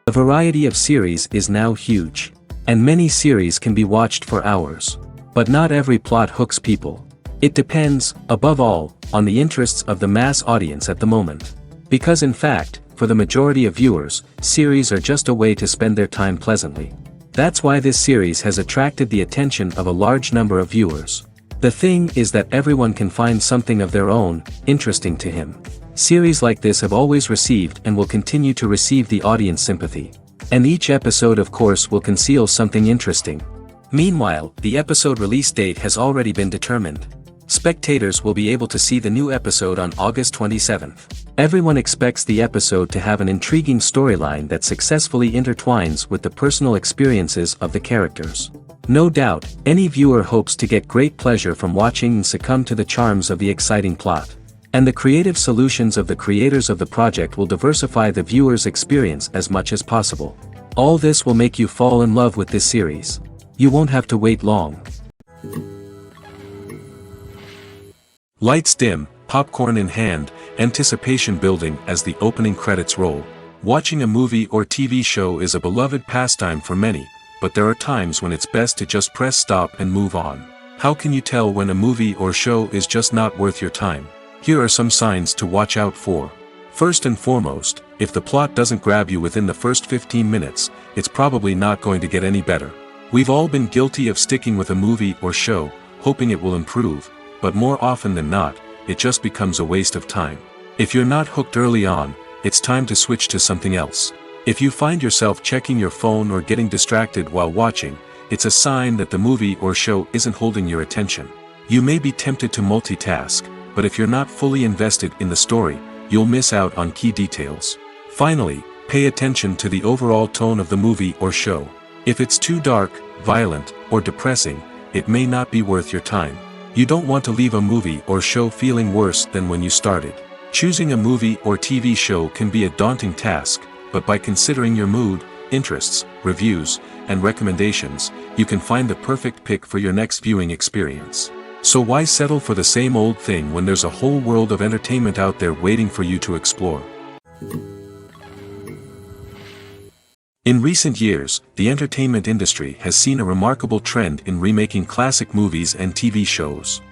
The variety of series is now huge. And many series can be watched for hours. But not every plot hooks people. It depends, above all, on the interests of the mass audience at the moment. Because in fact, for the majority of viewers, series are just a way to spend their time pleasantly. That's why this series has attracted the attention of a large number of viewers. The thing is that everyone can find something of their own, interesting to him. Series like this have always received and will continue to receive the audience sympathy. And each episode of course will conceal something interesting. Meanwhile, the episode release date has already been determined. Spectators will be able to see the new episode on August 27th. Everyone expects the episode to have an intriguing storyline that successfully intertwines with the personal experiences of the characters. No doubt, any viewer hopes to get great pleasure from watching and succumb to the charms of the exciting plot. And the creative solutions of the creators of the project will diversify the viewer's experience as much as possible. All this will make you fall in love with this series. You won't have to wait long. Lights dim, popcorn in hand, anticipation building as the opening credits roll. Watching a movie or TV show is a beloved pastime for many, but there are times when it's best to just press stop and move on. How can you tell when a movie or show is just not worth your time? Here are some signs to watch out for. First and foremost, if the plot doesn't grab you within the first 15 minutes, it's probably not going to get any better. We've all been guilty of sticking with a movie or show, hoping it will improve, but more often than not, it just becomes a waste of time. If you're not hooked early on, it's time to switch to something else. If you find yourself checking your phone or getting distracted while watching, it's a sign that the movie or show isn't holding your attention. You may be tempted to multitask, but if you're not fully invested in the story, you'll miss out on key details. Finally, pay attention to the overall tone of the movie or show. If it's too dark, violent, or depressing, it may not be worth your time. You don't want to leave a movie or show feeling worse than when you started. Choosing a movie or TV show can be a daunting task, but by considering your mood, interests, reviews, and recommendations, you can find the perfect pick for your next viewing experience. So why settle for the same old thing when there's a whole world of entertainment out there waiting for you to explore? In recent years, the entertainment industry has seen a remarkable trend in remaking classic movies and TV shows.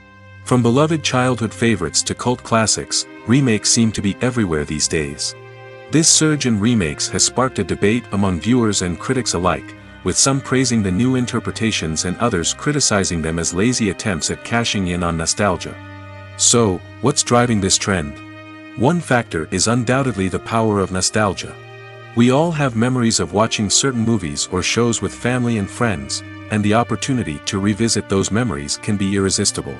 From beloved childhood favorites to cult classics, remakes seem to be everywhere these days. This surge in remakes has sparked a debate among viewers and critics alike, with some praising the new interpretations and others criticizing them as lazy attempts at cashing in on nostalgia. So, what's driving this trend? One factor is undoubtedly the power of nostalgia. We all have memories of watching certain movies or shows with family and friends, and the opportunity to revisit those memories can be irresistible.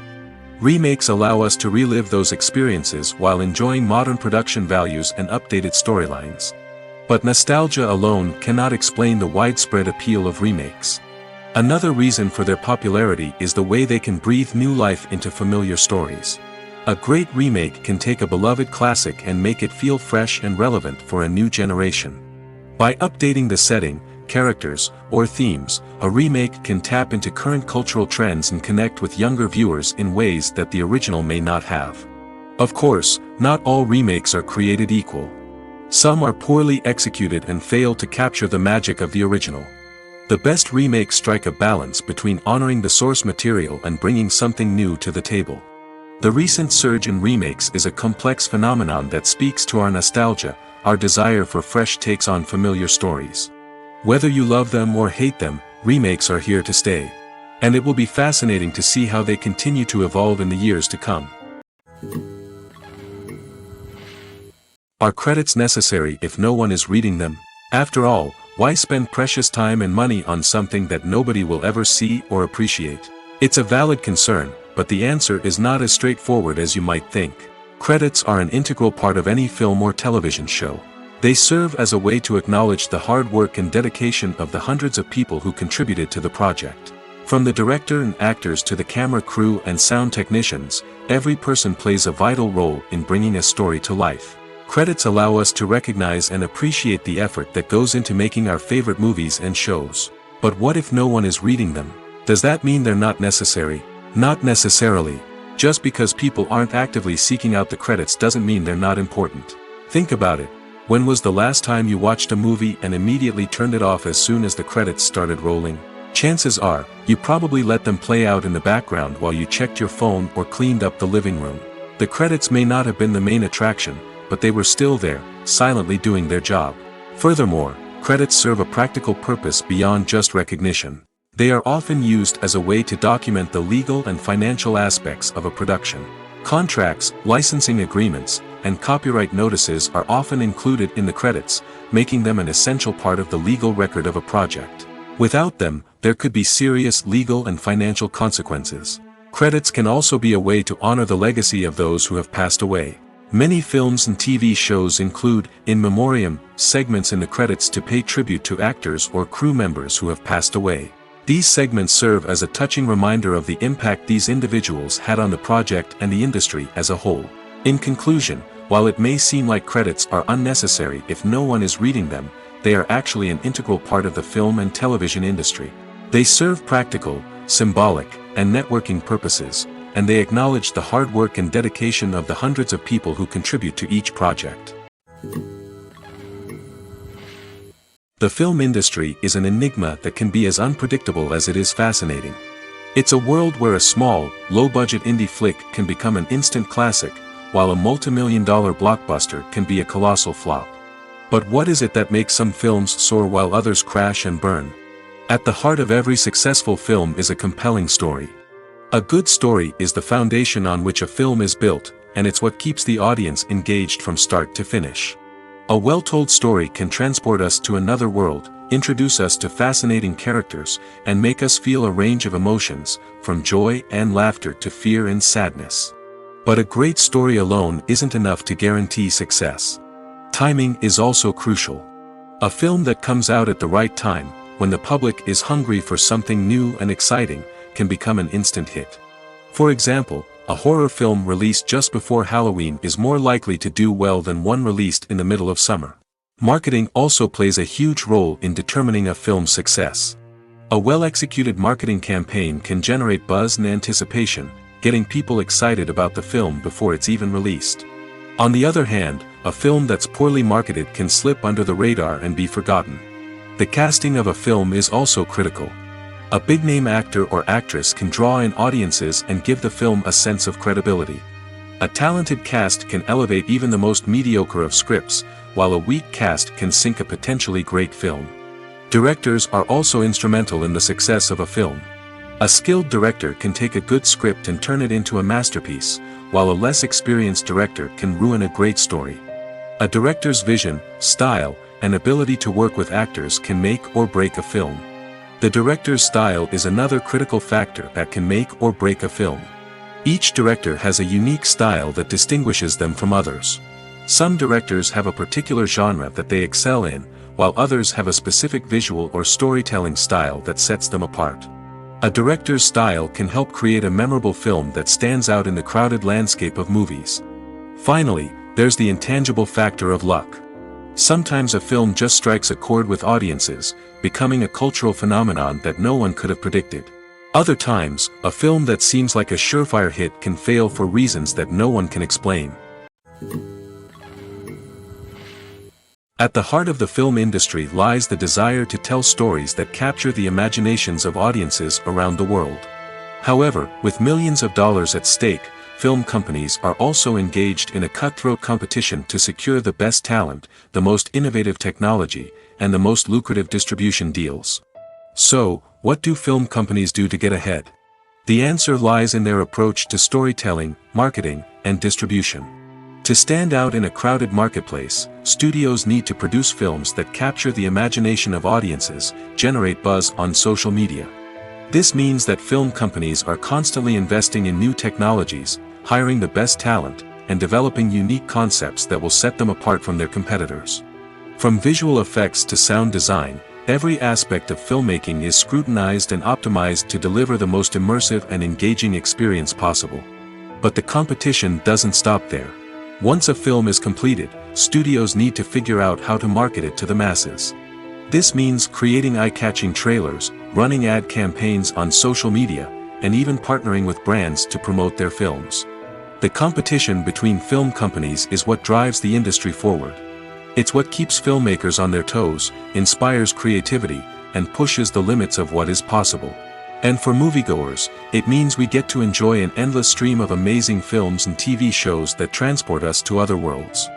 Remakes allow us to relive those experiences while enjoying modern production values and updated storylines. But nostalgia alone cannot explain the widespread appeal of remakes. Another reason for their popularity is the way they can breathe new life into familiar stories. A great remake can take a beloved classic and make it feel fresh and relevant for a new generation. By updating the setting, characters, or themes, a remake can tap into current cultural trends and connect with younger viewers in ways that the original may not have. Of course, not all remakes are created equal. Some are poorly executed and fail to capture the magic of the original. The best remakes strike a balance between honoring the source material and bringing something new to the table. The recent surge in remakes is a complex phenomenon that speaks to our nostalgia, our desire for fresh takes on familiar stories. Whether you love them or hate them, remakes are here to stay. And it will be fascinating to see how they continue to evolve in the years to come. Are credits necessary if no one is reading them? After all, why spend precious time and money on something that nobody will ever see or appreciate? It's a valid concern, but the answer is not as straightforward as you might think. Credits are an integral part of any film or television show. They serve as a way to acknowledge the hard work and dedication of the hundreds of people who contributed to the project. From the director and actors to the camera crew and sound technicians, every person plays a vital role in bringing a story to life. Credits allow us to recognize and appreciate the effort that goes into making our favorite movies and shows. But what if no one is reading them? Does that mean they're not necessary? Not necessarily. Just because people aren't actively seeking out the credits doesn't mean they're not important. Think about it. When was the last time you watched a movie and immediately turned it off as soon as the credits started rolling? Chances are, you probably let them play out in the background while you checked your phone or cleaned up the living room. The credits may not have been the main attraction, but they were still there, silently doing their job. Furthermore, credits serve a practical purpose beyond just recognition. They are often used as a way to document the legal and financial aspects of a production. Contracts, licensing agreements, and copyright notices are often included in the credits, making them an essential part of the legal record of a project. Without them, there could be serious legal and financial consequences. Credits can also be a way to honor the legacy of those who have passed away. Many films and TV shows include, in memoriam, segments in the credits to pay tribute to actors or crew members who have passed away. These segments serve as a touching reminder of the impact these individuals had on the project and the industry as a whole. In conclusion, while it may seem like credits are unnecessary if no one is reading them, they are actually an integral part of the film and television industry. They serve practical, symbolic, and networking purposes, and they acknowledge the hard work and dedication of the hundreds of people who contribute to each project. The film industry is an enigma that can be as unpredictable as it is fascinating. It's a world where a small, low-budget indie flick can become an instant classic, while a multi-million-dollar blockbuster can be a colossal flop. But what is it that makes some films soar while others crash and burn? At the heart of every successful film is a compelling story. A good story is the foundation on which a film is built, and it's what keeps the audience engaged from start to finish. A well-told story can transport us to another world, introduce us to fascinating characters, and make us feel a range of emotions, from joy and laughter to fear and sadness. But a great story alone isn't enough to guarantee success. Timing is also crucial. A film that comes out at the right time, when the public is hungry for something new and exciting, can become an instant hit. For example, a horror film released just before Halloween is more likely to do well than one released in the middle of summer. Marketing also plays a huge role in determining a film's success. A well-executed marketing campaign can generate buzz and anticipation, getting people excited about the film before it's even released. On the other hand, a film that's poorly marketed can slip under the radar and be forgotten. The casting of a film is also critical. A big-name actor or actress can draw in audiences and give the film a sense of credibility. A talented cast can elevate even the most mediocre of scripts, while a weak cast can sink a potentially great film. Directors are also instrumental in the success of a film. A skilled director can take a good script and turn it into a masterpiece, while a less experienced director can ruin a great story. A director's vision, style, and ability to work with actors can make or break a film. The director's style is another critical factor that can make or break a film. Each director has a unique style that distinguishes them from others. Some directors have a particular genre that they excel in, while others have a specific visual or storytelling style that sets them apart. A director's style can help create a memorable film that stands out in the crowded landscape of movies. Finally, there's the intangible factor of luck. Sometimes a film just strikes a chord with audiences, becoming a cultural phenomenon that no one could have predicted. Other times, a film that seems like a surefire hit can fail for reasons that no one can explain. At the heart of the film industry lies the desire to tell stories that capture the imaginations of audiences around the world. However, with millions of dollars at stake, film companies are also engaged in a cutthroat competition to secure the best talent, the most innovative technology, and the most lucrative distribution deals. So, what do film companies do to get ahead? The answer lies in their approach to storytelling, marketing, and distribution. To stand out in a crowded marketplace, studios need to produce films that capture the imagination of audiences, generate buzz on social media. This means that film companies are constantly investing in new technologies, hiring the best talent, and developing unique concepts that will set them apart from their competitors. From visual effects to sound design, every aspect of filmmaking is scrutinized and optimized to deliver the most immersive and engaging experience possible. But the competition doesn't stop there. Once a film is completed, studios need to figure out how to market it to the masses. This means creating eye-catching trailers, running ad campaigns on social media, and even partnering with brands to promote their films. The competition between film companies is what drives the industry forward. It's what keeps filmmakers on their toes, inspires creativity, and pushes the limits of what is possible. And for moviegoers, it means we get to enjoy an endless stream of amazing films and TV shows that transport us to other worlds.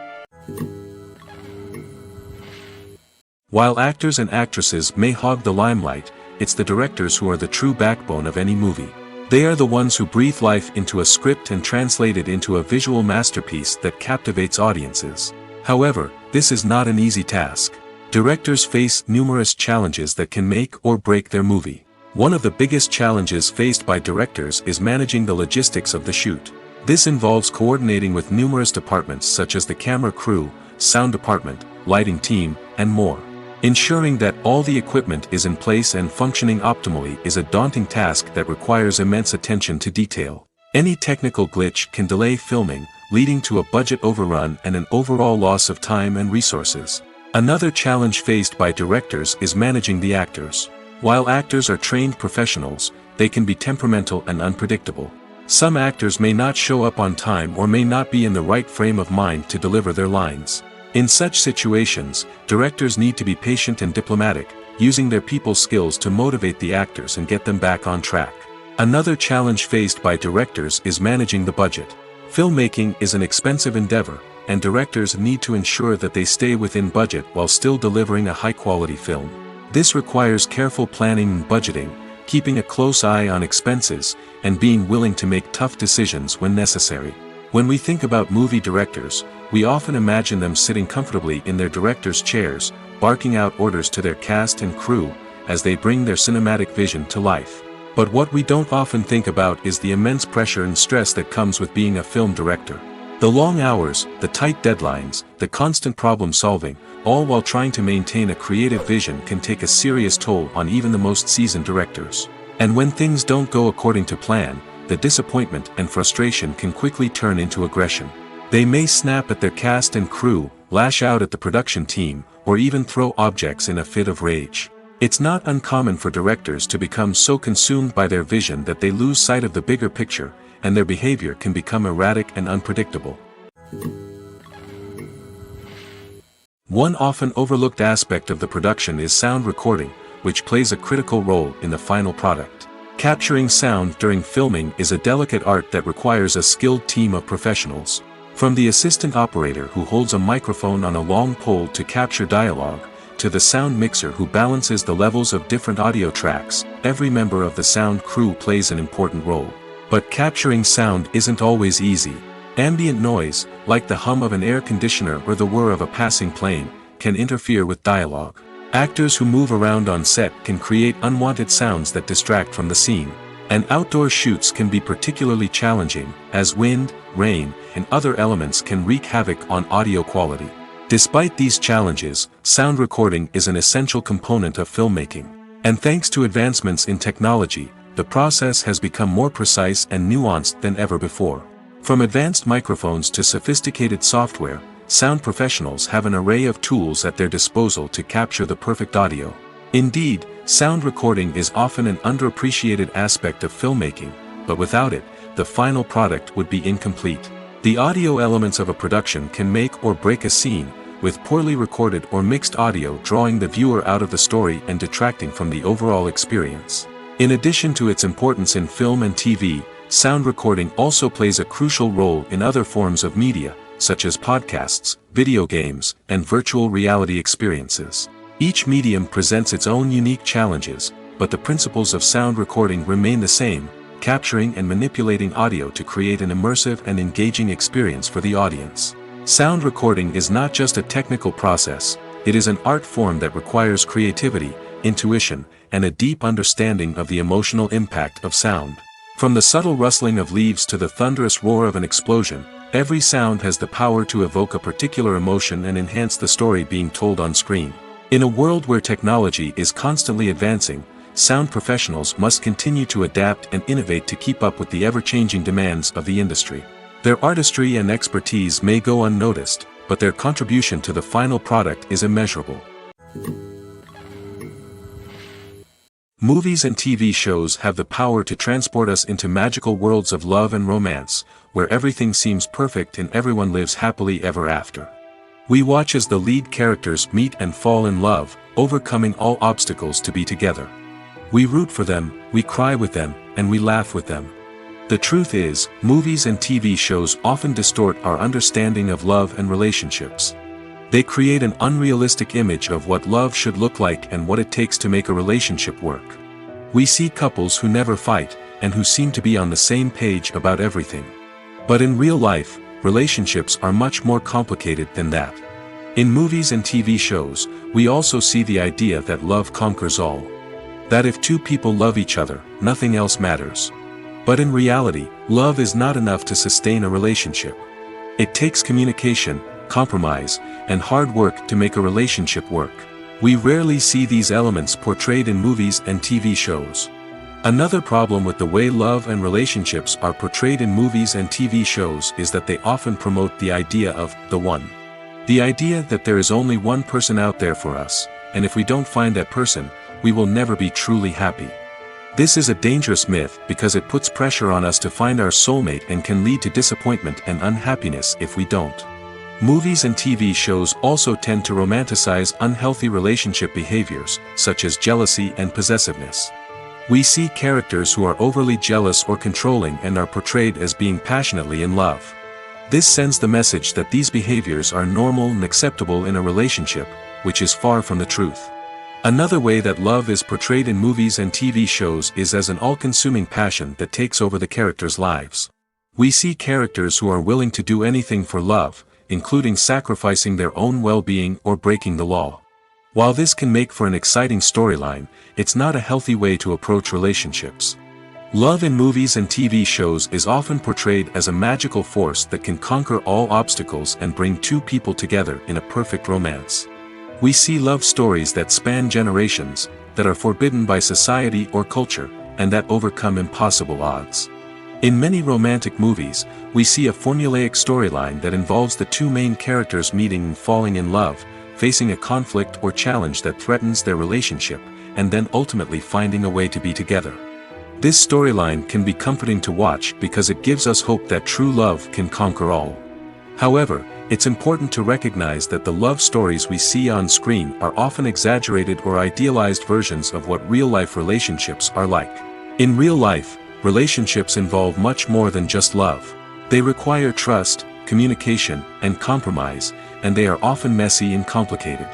While actors and actresses may hog the limelight, it's the directors who are the true backbone of any movie. They are the ones who breathe life into a script and translate it into a visual masterpiece that captivates audiences. However, this is not an easy task. Directors face numerous challenges that can make or break their movie. One of the biggest challenges faced by directors is managing the logistics of the shoot. This involves coordinating with numerous departments such as the camera crew, sound department, lighting team, and more. Ensuring that all the equipment is in place and functioning optimally is a daunting task that requires immense attention to detail. Any technical glitch can delay filming, leading to a budget overrun and an overall loss of time and resources. Another challenge faced by directors is managing the actors. While actors are trained professionals, they can be temperamental and unpredictable. Some actors may not show up on time or may not be in the right frame of mind to deliver their lines. In such situations, directors need to be patient and diplomatic, using their people skills to motivate the actors and get them back on track. Another challenge faced by directors is managing the budget. Filmmaking is an expensive endeavor, and directors need to ensure that they stay within budget while still delivering a high-quality film. This requires careful planning and budgeting, keeping a close eye on expenses, and being willing to make tough decisions when necessary. When we think about movie directors, we often imagine them sitting comfortably in their director's chairs, barking out orders to their cast and crew, as they bring their cinematic vision to life. But what we don't often think about is the immense pressure and stress that comes with being a film director. The long hours, the tight deadlines, the constant problem solving, all while trying to maintain a creative vision can take a serious toll on even the most seasoned directors. And when things don't go according to plan, the disappointment and frustration can quickly turn into aggression. They may snap at their cast and crew, lash out at the production team, or even throw objects in a fit of rage. It's not uncommon for directors to become so consumed by their vision that they lose sight of the bigger picture, and their behavior can become erratic and unpredictable. One often overlooked aspect of the production is sound recording, which plays a critical role in the final product. Capturing sound during filming is a delicate art that requires a skilled team of professionals. From the assistant operator who holds a microphone on a long pole to capture dialogue, to the sound mixer who balances the levels of different audio tracks, every member of the sound crew plays an important role. But capturing sound isn't always easy. Ambient noise, like the hum of an air conditioner or the whir of a passing plane, can interfere with dialogue. Actors who move around on set can create unwanted sounds that distract from the scene. And outdoor shoots can be particularly challenging, as wind, rain, and other elements can wreak havoc on audio quality. Despite these challenges, sound recording is an essential component of filmmaking. And thanks to advancements in technology, the process has become more precise and nuanced than ever before. From advanced microphones to sophisticated software, sound professionals have an array of tools at their disposal to capture the perfect audio. Indeed, sound recording is often an underappreciated aspect of filmmaking, but without it, the final product would be incomplete. The audio elements of a production can make or break a scene, with poorly recorded or mixed audio drawing the viewer out of the story and detracting from the overall experience. In addition to its importance in film and TV, sound recording also plays a crucial role in other forms of media, such as podcasts, video games, and virtual reality experiences. Each medium presents its own unique challenges, but the principles of sound recording remain the same: capturing and manipulating audio to create an immersive and engaging experience for the audience. Sound recording is not just a technical process, it is an art form that requires creativity, intuition, and a deep understanding of the emotional impact of sound. From the subtle rustling of leaves to the thunderous roar of an explosion, every sound has the power to evoke a particular emotion and enhance the story being told on screen. In a world where technology is constantly advancing, sound professionals must continue to adapt and innovate to keep up with the ever-changing demands of the industry. Their artistry and expertise may go unnoticed, but their contribution to the final product is immeasurable. Movies and TV shows have the power to transport us into magical worlds of love and romance, where everything seems perfect and everyone lives happily ever after. We watch as the lead characters meet and fall in love, overcoming all obstacles to be together. We root for them, we cry with them, and we laugh with them. The truth is, movies and TV shows often distort our understanding of love and relationships. They create an unrealistic image of what love should look like and what it takes to make a relationship work. We see couples who never fight, and who seem to be on the same page about everything. But in real life, relationships are much more complicated than that. In movies and TV shows, we also see the idea that love conquers all. That if two people love each other, nothing else matters. But in reality, love is not enough to sustain a relationship. It takes communication, compromise, and hard work to make a relationship work. We rarely see these elements portrayed in movies and TV shows. Another problem with the way love and relationships are portrayed in movies and TV shows is that they often promote the idea of the one. The idea that there is only one person out there for us, and if we don't find that person, we will never be truly happy. This is a dangerous myth because it puts pressure on us to find our soulmate and can lead to disappointment and unhappiness if we don't. Movies and TV shows also tend to romanticize unhealthy relationship behaviors, such as jealousy and possessiveness. We see characters who are overly jealous or controlling and are portrayed as being passionately in love. This sends the message that these behaviors are normal and acceptable in a relationship, which is far from the truth. Another way that love is portrayed in movies and TV shows is as an all-consuming passion that takes over the characters' lives. We see characters who are willing to do anything for love, including sacrificing their own well-being or breaking the law. While this can make for an exciting storyline, it's not a healthy way to approach relationships. Love in movies and TV shows is often portrayed as a magical force that can conquer all obstacles and bring two people together in a perfect romance. We see love stories that span generations, that are forbidden by society or culture, and that overcome impossible odds. In many romantic movies, we see a formulaic storyline that involves the two main characters meeting and falling in love, facing a conflict or challenge that threatens their relationship, and then ultimately finding a way to be together. This storyline can be comforting to watch because it gives us hope that true love can conquer all. However, it's important to recognize that the love stories we see on screen are often exaggerated or idealized versions of what real-life relationships are like. In real life, relationships involve much more than just love. They require trust, communication, and compromise, and they are often messy and complicated.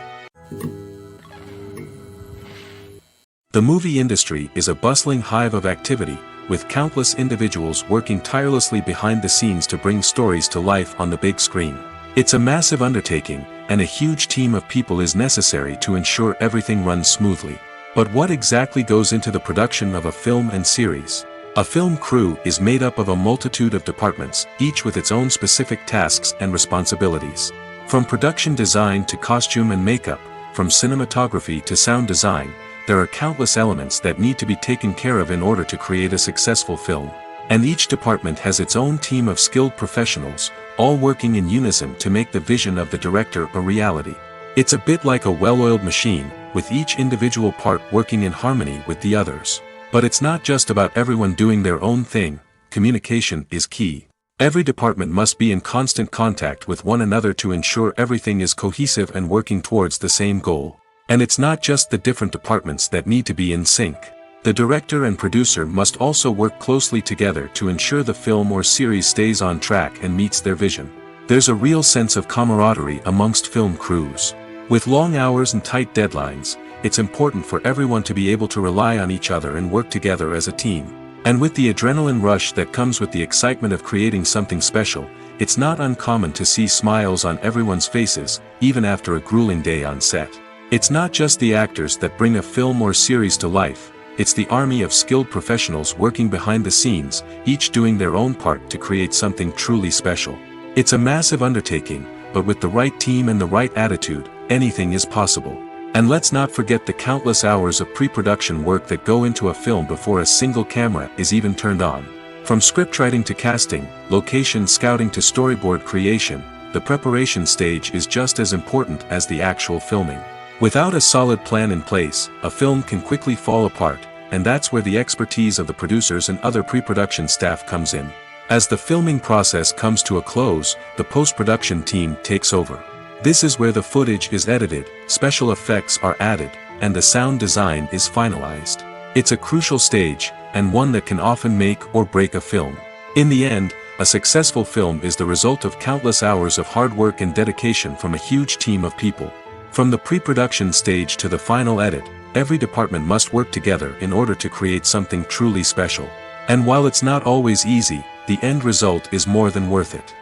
The movie industry is a bustling hive of activity, with countless individuals working tirelessly behind the scenes to bring stories to life on the big screen. It's a massive undertaking, and a huge team of people is necessary to ensure everything runs smoothly. But what exactly goes into the production of a film and series? A film crew is made up of a multitude of departments, each with its own specific tasks and responsibilities. From production design to costume and makeup, from cinematography to sound design, there are countless elements that need to be taken care of in order to create a successful film. And each department has its own team of skilled professionals, all working in unison to make the vision of the director a reality. It's a bit like a well-oiled machine, with each individual part working in harmony with the others. But it's not just about everyone doing their own thing. Communication is key. Every department must be in constant contact with one another to ensure everything is cohesive and working towards the same goal. And it's not just the different departments that need to be in sync. The director and producer must also work closely together to ensure the film or series stays on track and meets their vision. There's a real sense of camaraderie amongst film crews. With long hours and tight deadlines, it's important for everyone to be able to rely on each other and work together as a team. And with the adrenaline rush that comes with the excitement of creating something special, it's not uncommon to see smiles on everyone's faces, even after a grueling day on set. It's not just the actors that bring a film or series to life, it's the army of skilled professionals working behind the scenes, each doing their own part to create something truly special. It's a massive undertaking, but with the right team and the right attitude, anything is possible. And let's not forget the countless hours of pre-production work that go into a film before a single camera is even turned on. From scriptwriting to casting, location scouting to storyboard creation, the preparation stage is just as important as the actual filming. Without a solid plan in place, a film can quickly fall apart, and that's where the expertise of the producers and other pre-production staff comes in. As the filming process comes to a close, the post-production team takes over. This is where the footage is edited, special effects are added, and the sound design is finalized. It's a crucial stage, and one that can often make or break a film. In the end, a successful film is the result of countless hours of hard work and dedication from a huge team of people. From the pre-production stage to the final edit, every department must work together in order to create something truly special. And while it's not always easy, the end result is more than worth it.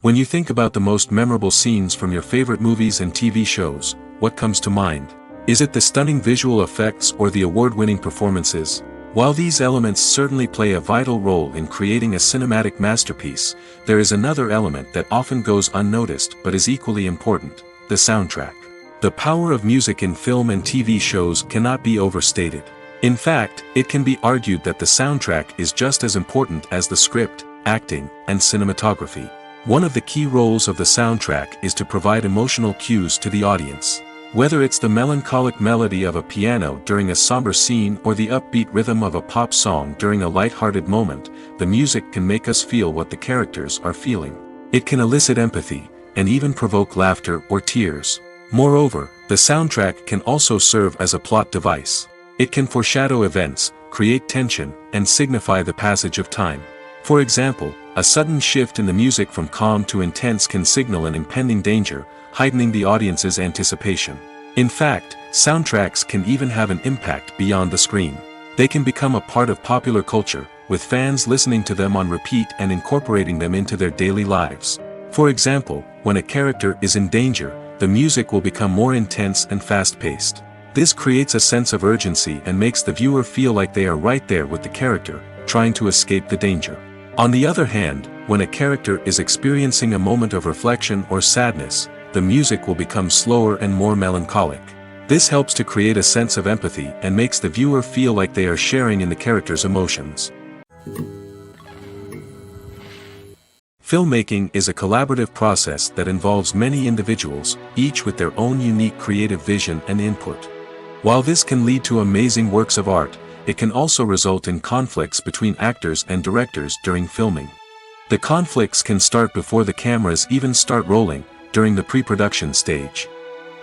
When you think about the most memorable scenes from your favorite movies and TV shows, what comes to mind? Is it the stunning visual effects or the award-winning performances? While these elements certainly play a vital role in creating a cinematic masterpiece, there is another element that often goes unnoticed but is equally important: the soundtrack. The power of music in film and TV shows cannot be overstated. In fact, it can be argued that the soundtrack is just as important as the script, acting, and cinematography. One of the key roles of the soundtrack is to provide emotional cues to the audience. Whether it's the melancholic melody of a piano during a somber scene or the upbeat rhythm of a pop song during a light-hearted moment, the music can make us feel what the characters are feeling. It can elicit empathy, and even provoke laughter or tears. Moreover, the soundtrack can also serve as a plot device. It can foreshadow events, create tension, and signify the passage of time. For example, a sudden shift in the music from calm to intense can signal an impending danger, heightening the audience's anticipation. In fact, soundtracks can even have an impact beyond the screen. They can become a part of popular culture, with fans listening to them on repeat and incorporating them into their daily lives. For example, when a character is in danger, the music will become more intense and fast-paced. This creates a sense of urgency and makes the viewer feel like they are right there with the character, trying to escape the danger. On the other hand, when a character is experiencing a moment of reflection or sadness, the music will become slower and more melancholic. This helps to create a sense of empathy and makes the viewer feel like they are sharing in the character's emotions. Filmmaking is a collaborative process that involves many individuals, each with their own unique creative vision and input. While this can lead to amazing works of art, it can also result in conflicts between actors and directors during filming. The conflicts can start before the cameras even start rolling, during the pre-production stage.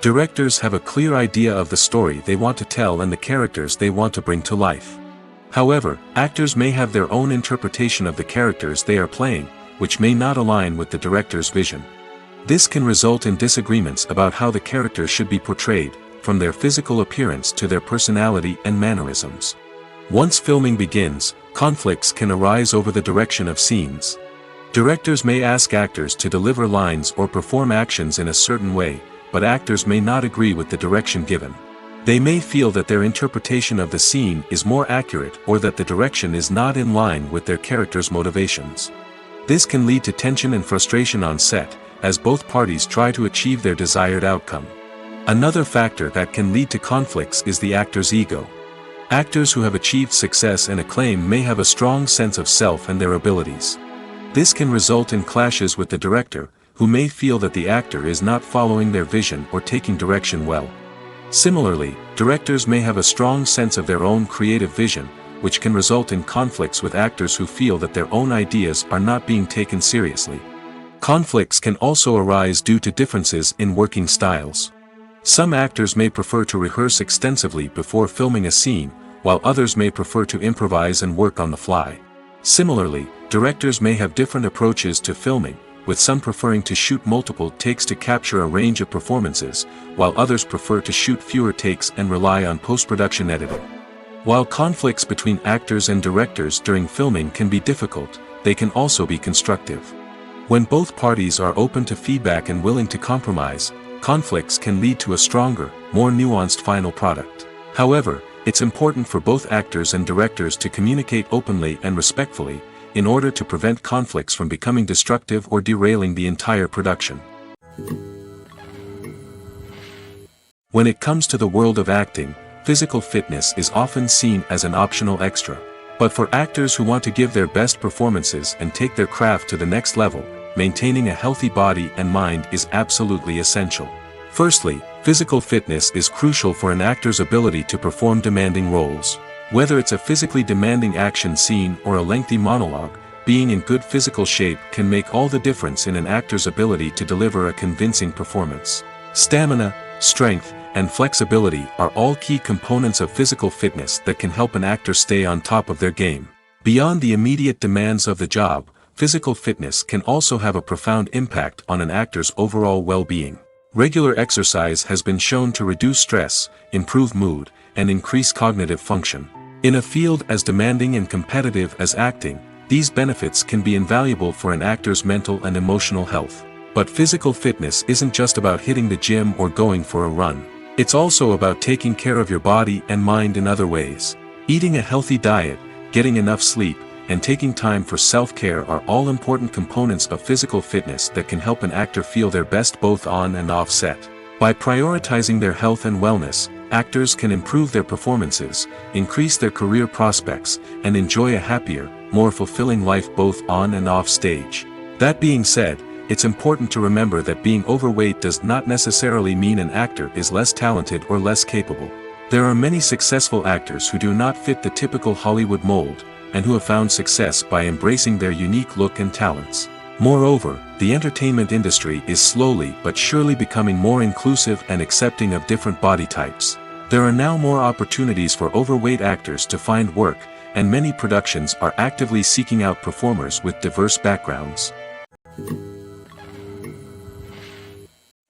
Directors have a clear idea of the story they want to tell and the characters they want to bring to life. However, actors may have their own interpretation of the characters they are playing, which may not align with the director's vision. This can result in disagreements about how the characters should be portrayed, from their physical appearance to their personality and mannerisms. Once filming begins, conflicts can arise over the direction of scenes. Directors may ask actors to deliver lines or perform actions in a certain way, but actors may not agree with the direction given. They may feel that their interpretation of the scene is more accurate or that the direction is not in line with their character's motivations. This can lead to tension and frustration on set, as both parties try to achieve their desired outcome. Another factor that can lead to conflicts is the actor's ego. Actors who have achieved success and acclaim may have a strong sense of self and their abilities. This can result in clashes with the director, who may feel that the actor is not following their vision or taking direction well. Similarly, directors may have a strong sense of their own creative vision, which can result in conflicts with actors who feel that their own ideas are not being taken seriously. Conflicts can also arise due to differences in working styles. Some actors may prefer to rehearse extensively before filming a scene, while others may prefer to improvise and work on the fly. Similarly, directors may have different approaches to filming, with some preferring to shoot multiple takes to capture a range of performances, while others prefer to shoot fewer takes and rely on post-production editing. While conflicts between actors and directors during filming can be difficult, they can also be constructive. When both parties are open to feedback and willing to compromise, conflicts can lead to a stronger, more nuanced final product. However, it's important for both actors and directors to communicate openly and respectfully, in order to prevent conflicts from becoming destructive or derailing the entire production. When it comes to the world of acting, physical fitness is often seen as an optional extra. But for actors who want to give their best performances and take their craft to the next level, maintaining a healthy body and mind is absolutely essential. Firstly, physical fitness is crucial for an actor's ability to perform demanding roles. Whether it's a physically demanding action scene or a lengthy monologue, being in good physical shape can make all the difference in an actor's ability to deliver a convincing performance. Stamina, strength, and flexibility are all key components of physical fitness that can help an actor stay on top of their game. Beyond the immediate demands of the job, physical fitness can also have a profound impact on an actor's overall well-being. Regular exercise has been shown to reduce stress, improve mood, and increase cognitive function. In a field as demanding and competitive as acting, these benefits can be invaluable for an actor's mental and emotional health. But physical fitness isn't just about hitting the gym or going for a run. It's also about taking care of your body and mind in other ways. Eating a healthy diet, getting enough sleep, and taking time for self-care are all important components of physical fitness that can help an actor feel their best both on and off set. By prioritizing their health and wellness, actors can improve their performances, increase their career prospects, and enjoy a happier, more fulfilling life both on and off stage. That being said, it's important to remember that being overweight does not necessarily mean an actor is less talented or less capable. There are many successful actors who do not fit the typical Hollywood mold, and who have found success by embracing their unique look and talents. Moreover, the entertainment industry is slowly but surely becoming more inclusive and accepting of different body types. There are now more opportunities for overweight actors to find work, and many productions are actively seeking out performers with diverse backgrounds.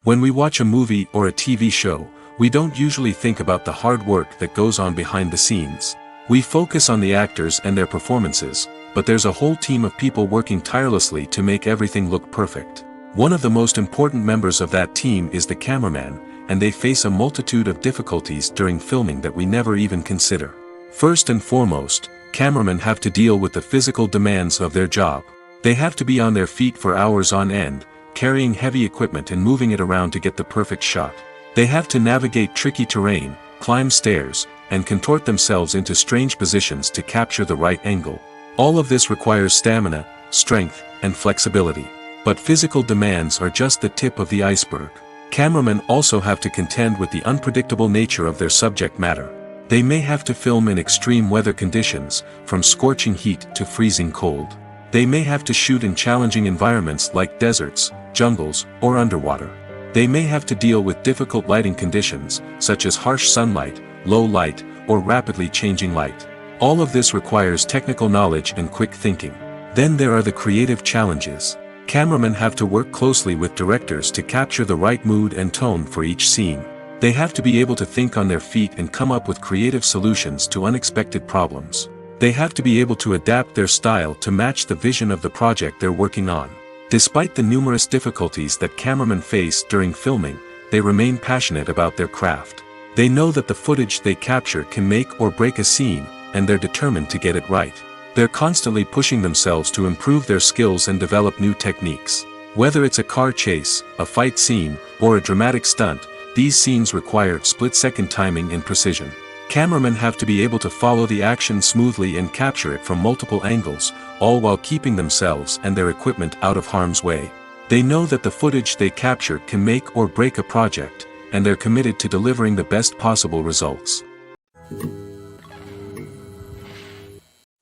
When we watch a movie or a TV show, we don't usually think about the hard work that goes on behind the scenes. We focus on the actors and their performances, but there's a whole team of people working tirelessly to make everything look perfect. One of the most important members of that team is the cameraman, and they face a multitude of difficulties during filming that we never even consider. First and foremost, cameramen have to deal with the physical demands of their job. They have to be on their feet for hours on end, carrying heavy equipment and moving it around to get the perfect shot. They have to navigate tricky terrain, climb stairs, and contort themselves into strange positions to capture the right angle. All of this requires stamina, strength, and flexibility. But physical demands are just the tip of the iceberg. Cameramen also have to contend with the unpredictable nature of their subject matter. They may have to film in extreme weather conditions, from scorching heat to freezing cold. They may have to shoot in challenging environments like deserts, jungles, or underwater. They may have to deal with difficult lighting conditions, such as harsh sunlight, low light, or rapidly changing light. All of this requires technical knowledge and quick thinking. Then there are the creative challenges. Cameramen have to work closely with directors to capture the right mood and tone for each scene. They have to be able to think on their feet and come up with creative solutions to unexpected problems. They have to be able to adapt their style to match the vision of the project they're working on. Despite the numerous difficulties that cameramen face during filming, they remain passionate about their craft. They know that the footage they capture can make or break a scene, and they're determined to get it right. They're constantly pushing themselves to improve their skills and develop new techniques. Whether it's a car chase, a fight scene, or a dramatic stunt, these scenes require split-second timing and precision. Cameramen have to be able to follow the action smoothly and capture it from multiple angles, all while keeping themselves and their equipment out of harm's way. They know that the footage they capture can make or break a project, and they're committed to delivering the best possible results.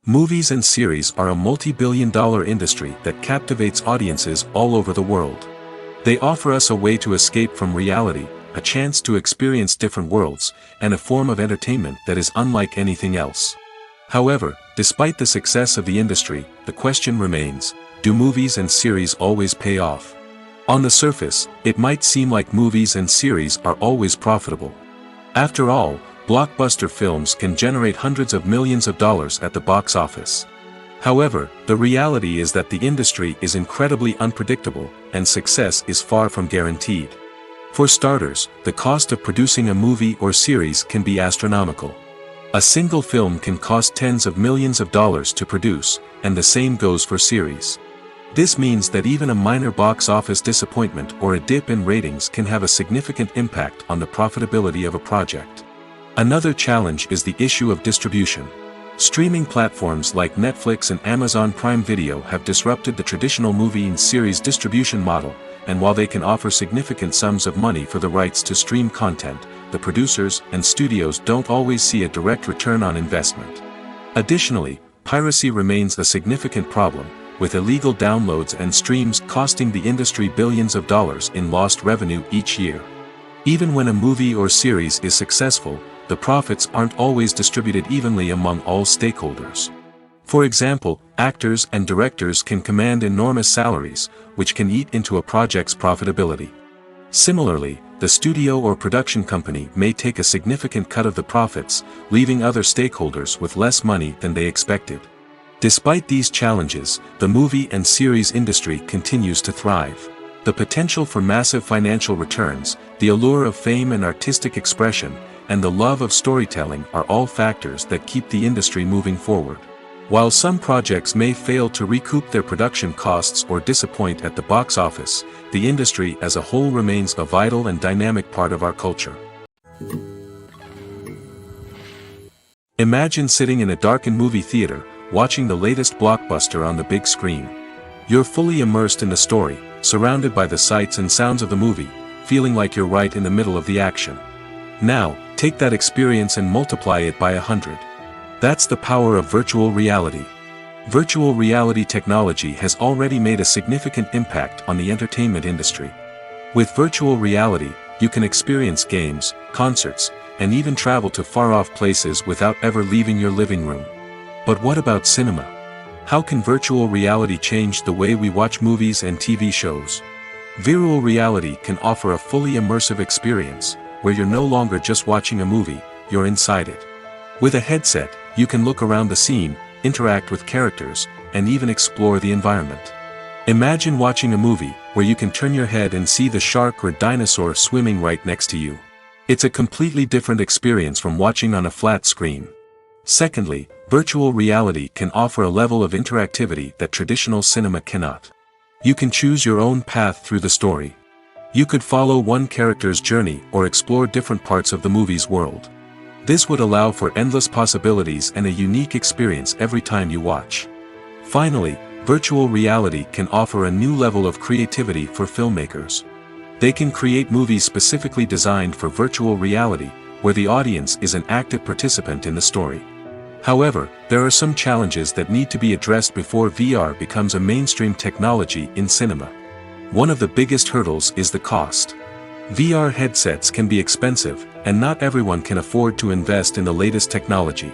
Movies and series are a multi-billion-dollar industry that captivates audiences all over the world. They offer us a way to escape from reality, a chance to experience different worlds, and a form of entertainment that is unlike anything else. However, despite the success of the industry, the question remains, do movies and series always pay off? On the surface, it might seem like movies and series are always profitable. After all, blockbuster films can generate hundreds of millions of dollars at the box office. However, the reality is that the industry is incredibly unpredictable, and success is far from guaranteed. For starters, the cost of producing a movie or series can be astronomical. A single film can cost tens of millions of dollars to produce, and the same goes for series. This means that even a minor box office disappointment or a dip in ratings can have a significant impact on the profitability of a project. Another challenge is the issue of distribution. Streaming platforms like Netflix and Amazon Prime Video have disrupted the traditional movie and series distribution model, and while they can offer significant sums of money for the rights to stream content, the producers and studios don't always see a direct return on investment. Additionally, piracy remains a significant problem, with illegal downloads and streams costing the industry billions of dollars in lost revenue each year. Even when a movie or series is successful, the profits aren't always distributed evenly among all stakeholders. For example, actors and directors can command enormous salaries, which can eat into a project's profitability. Similarly, the studio or production company may take a significant cut of the profits, leaving other stakeholders with less money than they expected. Despite these challenges, the movie and series industry continues to thrive. The potential for massive financial returns, the allure of fame and artistic expression, and the love of storytelling are all factors that keep the industry moving forward. While some projects may fail to recoup their production costs or disappoint at the box office, the industry as a whole remains a vital and dynamic part of our culture. Imagine sitting in a darkened movie theater, watching the latest blockbuster on the big screen. You're fully immersed in the story, surrounded by the sights and sounds of the movie, feeling like you're right in the middle of the action. Now, take that experience and multiply it by 100. That's the power of virtual reality. Virtual reality technology has already made a significant impact on the entertainment industry. With virtual reality, you can experience games, concerts, and even travel to far-off places without ever leaving your living room. But what about cinema? How can virtual reality change the way we watch movies and TV shows? Virtual reality can offer a fully immersive experience, where you're no longer just watching a movie, you're inside it. With a headset, you can look around the scene, interact with characters, and even explore the environment. Imagine watching a movie where you can turn your head and see the shark or dinosaur swimming right next to you. It's a completely different experience from watching on a flat screen. Secondly, virtual reality can offer a level of interactivity that traditional cinema cannot. You can choose your own path through the story. You could follow one character's journey or explore different parts of the movie's world. This would allow for endless possibilities and a unique experience every time you watch. Finally, virtual reality can offer a new level of creativity for filmmakers. They can create movies specifically designed for virtual reality, where the audience is an active participant in the story. However, there are some challenges that need to be addressed before VR becomes a mainstream technology in cinema. One of the biggest hurdles is the cost. VR headsets can be expensive, and not everyone can afford to invest in the latest technology.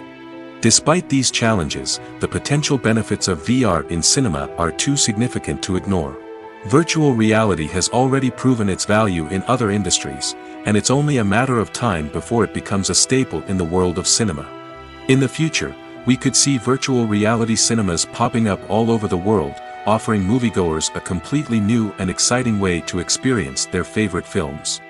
Despite these challenges, the potential benefits of VR in cinema are too significant to ignore. Virtual reality has already proven its value in other industries, and it's only a matter of time before it becomes a staple in the world of cinema. In the future, we could see virtual reality cinemas popping up all over the world, offering moviegoers a completely new and exciting way to experience their favorite films.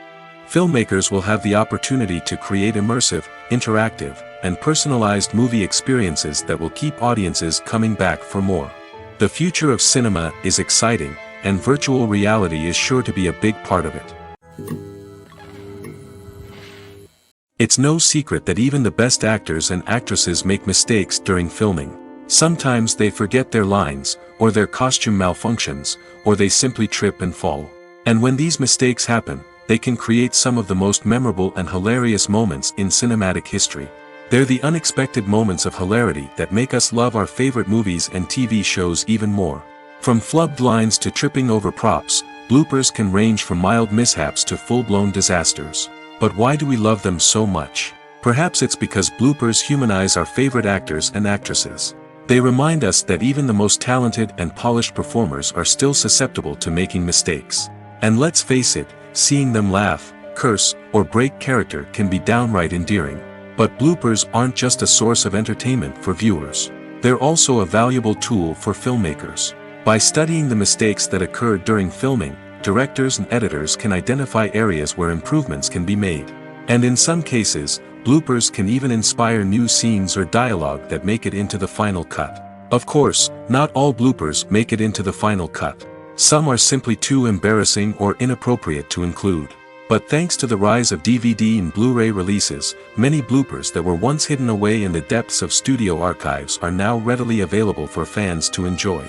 Filmmakers will have the opportunity to create immersive, interactive, and personalized movie experiences that will keep audiences coming back for more. The future of cinema is exciting, and virtual reality is sure to be a big part of it. It's no secret that even the best actors and actresses make mistakes during filming. Sometimes they forget their lines, or their costume malfunctions, or they simply trip and fall. And when these mistakes happen, they can create some of the most memorable and hilarious moments in cinematic history. They're the unexpected moments of hilarity that make us love our favorite movies and TV shows even more. From flubbed lines to tripping over props, bloopers can range from mild mishaps to full-blown disasters. But why do we love them so much? Perhaps it's because bloopers humanize our favorite actors and actresses. They remind us that even the most talented and polished performers are still susceptible to making mistakes. And let's face it, seeing them laugh, curse, or break character can be downright endearing. But bloopers aren't just a source of entertainment for viewers. They're also a valuable tool for filmmakers. By studying the mistakes that occurred during filming, directors and editors can identify areas where improvements can be made. And in some cases, bloopers can even inspire new scenes or dialogue that make it into the final cut. Of course, not all bloopers make it into the final cut. Some are simply too embarrassing or inappropriate to include. But thanks to the rise of DVD and Blu-ray releases, many bloopers that were once hidden away in the depths of studio archives are now readily available for fans to enjoy.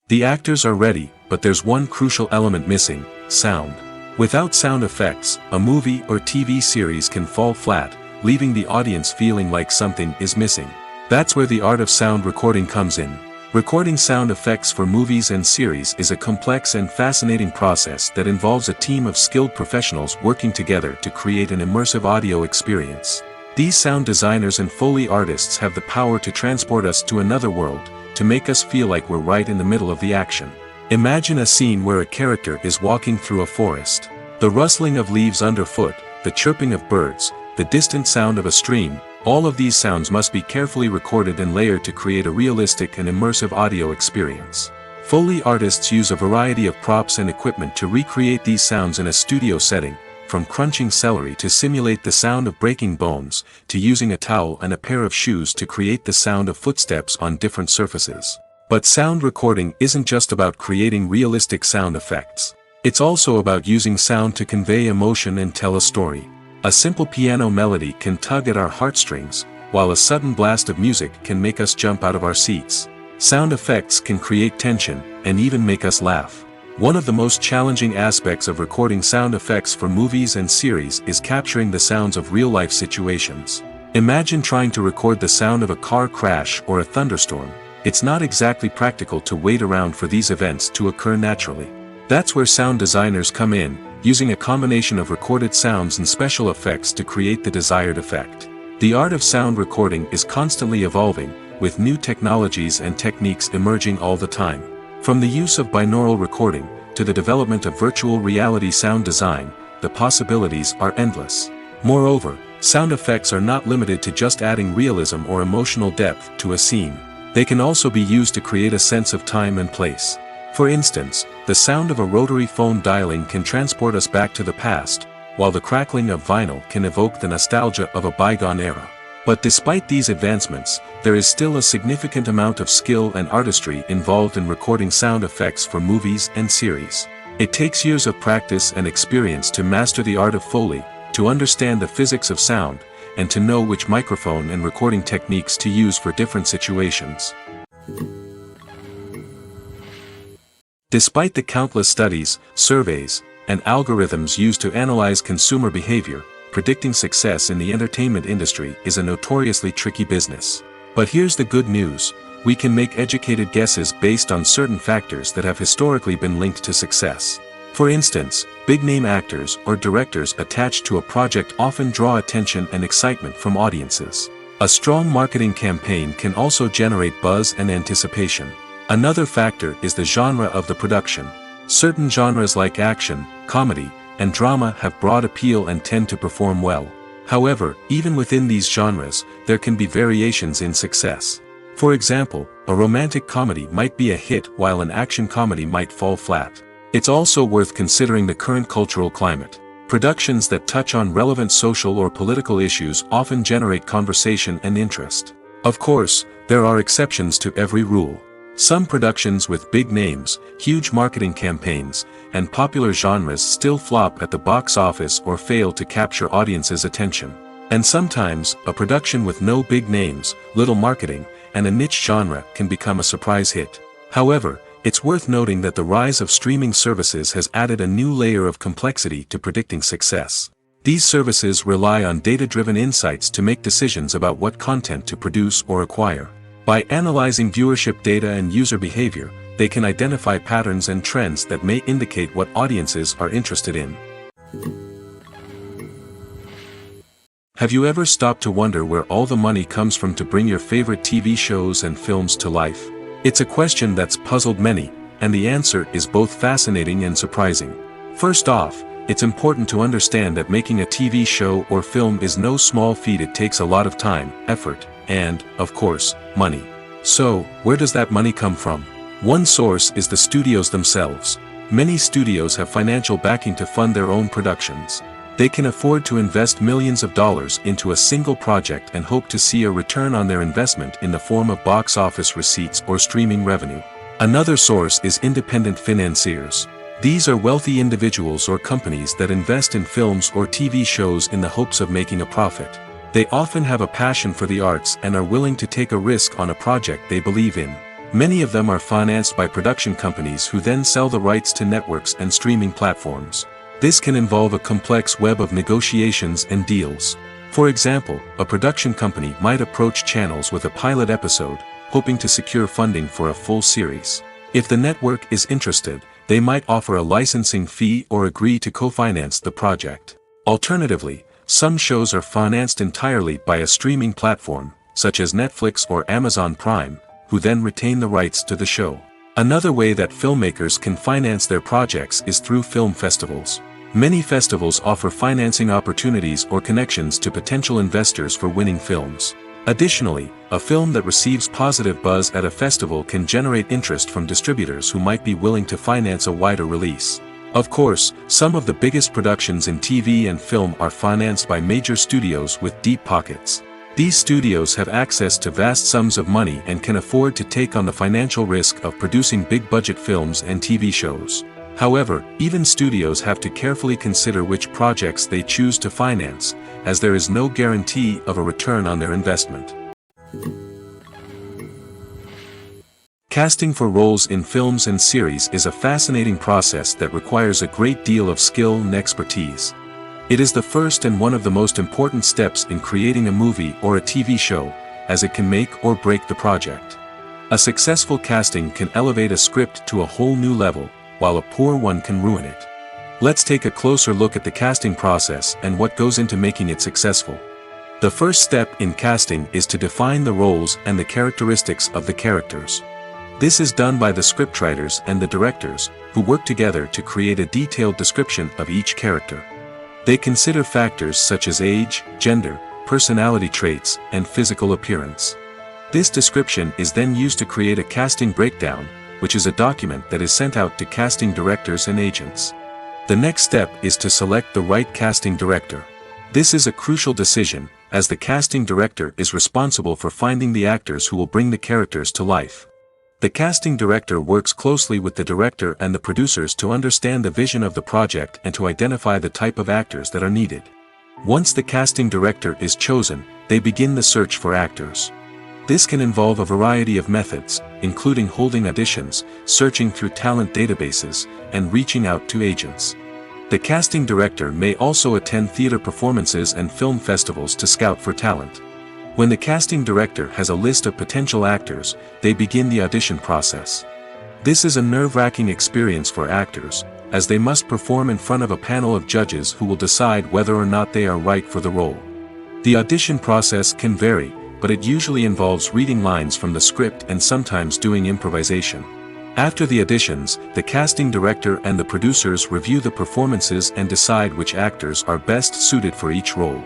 The actors are ready, but there's one crucial element missing: sound. Without sound effects, a movie or TV series can fall flat, leaving the audience feeling like something is missing. That's where the art of sound recording comes in. Recording sound effects for movies and series is a complex and fascinating process that involves a team of skilled professionals working together to create an immersive audio experience. These sound designers and Foley artists have the power to transport us to another world, to make us feel like we're right in the middle of the action. Imagine a scene where a character is walking through a forest. The rustling of leaves underfoot, the chirping of birds, the distant sound of a stream, all of these sounds must be carefully recorded and layered to create a realistic and immersive audio experience. Foley artists use a variety of props and equipment to recreate these sounds in a studio setting, from crunching celery to simulate the sound of breaking bones, to using a towel and a pair of shoes to create the sound of footsteps on different surfaces. But sound recording isn't just about creating realistic sound effects. It's also about using sound to convey emotion and tell a story. A simple piano melody can tug at our heartstrings, while a sudden blast of music can make us jump out of our seats. Sound effects can create tension, and even make us laugh. One of the most challenging aspects of recording sound effects for movies and series is capturing the sounds of real-life situations. Imagine trying to record the sound of a car crash or a thunderstorm. It's not exactly practical to wait around for these events to occur naturally. That's where sound designers come in, using a combination of recorded sounds and special effects to create the desired effect. The art of sound recording is constantly evolving, with new technologies and techniques emerging all the time. From the use of binaural recording, to the development of virtual reality sound design, the possibilities are endless. Moreover, sound effects are not limited to just adding realism or emotional depth to a scene. They can also be used to create a sense of time and place. For instance, the sound of a rotary phone dialing can transport us back to the past, while the crackling of vinyl can evoke the nostalgia of a bygone era. But despite these advancements, there is still a significant amount of skill and artistry involved in recording sound effects for movies and series. It takes years of practice and experience to master the art of Foley, to understand the physics of sound, and to know which microphone and recording techniques to use for different situations. Despite the countless studies, surveys, and algorithms used to analyze consumer behavior, predicting success in the entertainment industry is a notoriously tricky business. But here's the good news: we can make educated guesses based on certain factors that have historically been linked to success. For instance, big-name actors or directors attached to a project often draw attention and excitement from audiences. A strong marketing campaign can also generate buzz and anticipation. Another factor is the genre of the production. Certain genres like action, comedy, and drama have broad appeal and tend to perform well. However, even within these genres, there can be variations in success. For example, a romantic comedy might be a hit while an action comedy might fall flat. It's also worth considering the current cultural climate. Productions that touch on relevant social or political issues often generate conversation and interest. Of course, there are exceptions to every rule. Some productions with big names, huge marketing campaigns, and popular genres still flop at the box office or fail to capture audiences' attention. And sometimes, a production with no big names, little marketing, and a niche genre can become a surprise hit. However, it's worth noting that the rise of streaming services has added a new layer of complexity to predicting success. These services rely on data-driven insights to make decisions about what content to produce or acquire. By analyzing viewership data and user behavior, they can identify patterns and trends that may indicate what audiences are interested in. Have you ever stopped to wonder where all the money comes from to bring your favorite TV shows and films to life? It's a question that's puzzled many, and the answer is both fascinating and surprising. First off, it's important to understand that making a TV show or film is no small feat. It takes a lot of time, effort, and, of course, money. So, where does that money come from? One source is the studios themselves. Many studios have financial backing to fund their own productions. They can afford to invest millions of dollars into a single project and hope to see a return on their investment in the form of box office receipts or streaming revenue. Another source is independent financiers. These are wealthy individuals or companies that invest in films or TV shows in the hopes of making a profit. They often have a passion for the arts and are willing to take a risk on a project they believe in. Many of them are financed by production companies who then sell the rights to networks and streaming platforms. This can involve a complex web of negotiations and deals. For example, a production company might approach channels with a pilot episode, hoping to secure funding for a full series. If the network is interested, they might offer a licensing fee or agree to co-finance the project. Alternatively, some shows are financed entirely by a streaming platform, such as Netflix or Amazon Prime, who then retain the rights to the show. Another way that filmmakers can finance their projects is through film festivals. Many festivals offer financing opportunities or connections to potential investors for winning films. Additionally, a film that receives positive buzz at a festival can generate interest from distributors who might be willing to finance a wider release. Of course, some of the biggest productions in TV and film are financed by major studios with deep pockets. These studios have access to vast sums of money and can afford to take on the financial risk of producing big-budget films and TV shows. However, even studios have to carefully consider which projects they choose to finance, as there is no guarantee of a return on their investment. Casting for roles in films and series is a fascinating process that requires a great deal of skill and expertise. It is the first and one of the most important steps in creating a movie or a TV show, as it can make or break the project. A successful casting can elevate a script to a whole new level, while a poor one can ruin it. Let's take a closer look at the casting process and what goes into making it successful. The first step in casting is to define the roles and the characteristics of the characters. This is done by the scriptwriters and the directors, who work together to create a detailed description of each character. They consider factors such as age, gender, personality traits, and physical appearance. This description is then used to create a casting breakdown, which is a document that is sent out to casting directors and agents. The next step is to select the right casting director. This is a crucial decision, as the casting director is responsible for finding the actors who will bring the characters to life. The casting director works closely with the director and the producers to understand the vision of the project and to identify the type of actors that are needed. Once the casting director is chosen, they begin the search for actors. This can involve a variety of methods, including holding auditions, searching through talent databases, and reaching out to agents. The casting director may also attend theater performances and film festivals to scout for talent. When the casting director has a list of potential actors, they begin the audition process. This is a nerve-wracking experience for actors, as they must perform in front of a panel of judges who will decide whether or not they are right for the role. The audition process can vary, but it usually involves reading lines from the script and sometimes doing improvisation. After the auditions, the casting director and the producers review the performances and decide which actors are best suited for each role.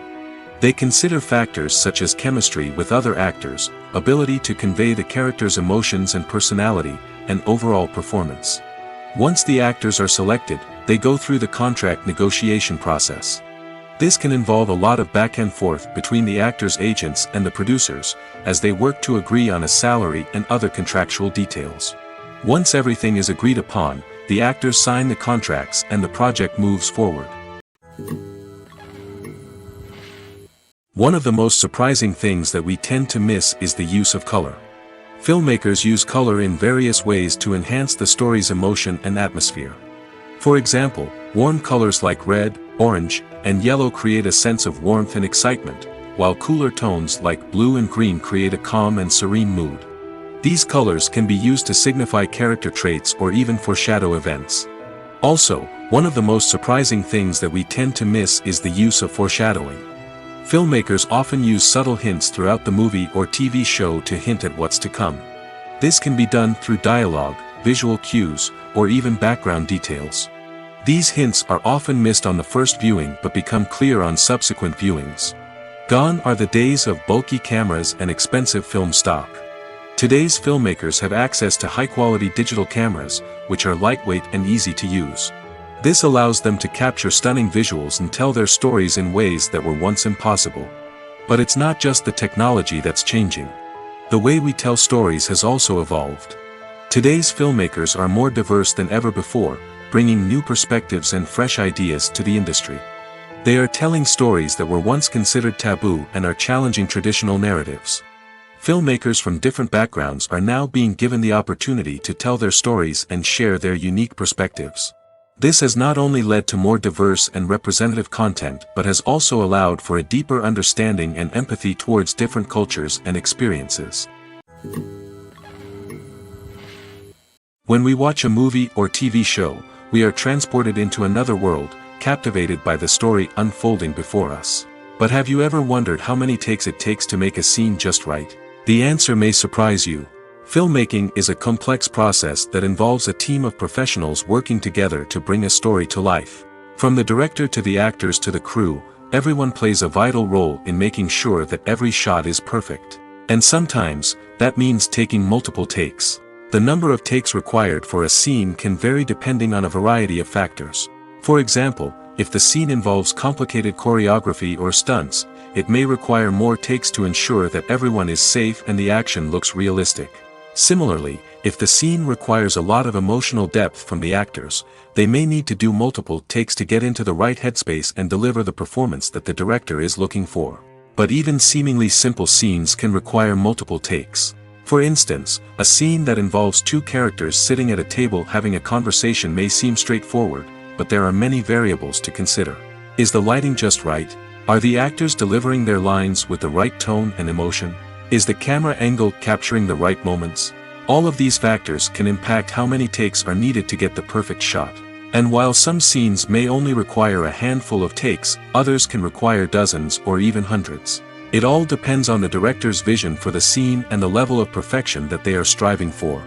They consider factors such as chemistry with other actors, ability to convey the character's emotions and personality, and overall performance. Once the actors are selected, they go through the contract negotiation process. This can involve a lot of back and forth between the actors' agents and the producers, as they work to agree on a salary and other contractual details. Once everything is agreed upon, the actors sign the contracts and the project moves forward. One of the most surprising things that we tend to miss is the use of color. Filmmakers use color in various ways to enhance the story's emotion and atmosphere. For example, warm colors like red, orange, and yellow create a sense of warmth and excitement, while cooler tones like blue and green create a calm and serene mood. These colors can be used to signify character traits or even foreshadow events. Also, one of the most surprising things that we tend to miss is the use of foreshadowing. Filmmakers often use subtle hints throughout the movie or TV show to hint at what's to come. This can be done through dialogue, visual cues, or even background details. These hints are often missed on the first viewing but become clear on subsequent viewings. Gone are the days of bulky cameras and expensive film stock. Today's filmmakers have access to high-quality digital cameras, which are lightweight and easy to use. This allows them to capture stunning visuals and tell their stories in ways that were once impossible. But it's not just the technology that's changing. The way we tell stories has also evolved. Today's filmmakers are more diverse than ever before, bringing new perspectives and fresh ideas to the industry. They are telling stories that were once considered taboo and are challenging traditional narratives. Filmmakers from different backgrounds are now being given the opportunity to tell their stories and share their unique perspectives. This has not only led to more diverse and representative content but has also allowed for a deeper understanding and empathy towards different cultures and experiences. When we watch a movie or TV show, we are transported into another world, captivated by the story unfolding before us. But have you ever wondered how many takes it takes to make a scene just right? The answer may surprise you. Filmmaking is a complex process that involves a team of professionals working together to bring a story to life. From the director to the actors to the crew, everyone plays a vital role in making sure that every shot is perfect. And sometimes, that means taking multiple takes. The number of takes required for a scene can vary depending on a variety of factors. For example, if the scene involves complicated choreography or stunts, it may require more takes to ensure that everyone is safe and the action looks realistic. Similarly, if the scene requires a lot of emotional depth from the actors, they may need to do multiple takes to get into the right headspace and deliver the performance that the director is looking for. But even seemingly simple scenes can require multiple takes. For instance, a scene that involves two characters sitting at a table having a conversation may seem straightforward, but there are many variables to consider. Is the lighting just right? Are the actors delivering their lines with the right tone and emotion? Is the camera angle capturing the right moments? All of these factors can impact how many takes are needed to get the perfect shot. And while some scenes may only require a handful of takes, others can require dozens or even hundreds. It all depends on the director's vision for the scene and the level of perfection that they are striving for.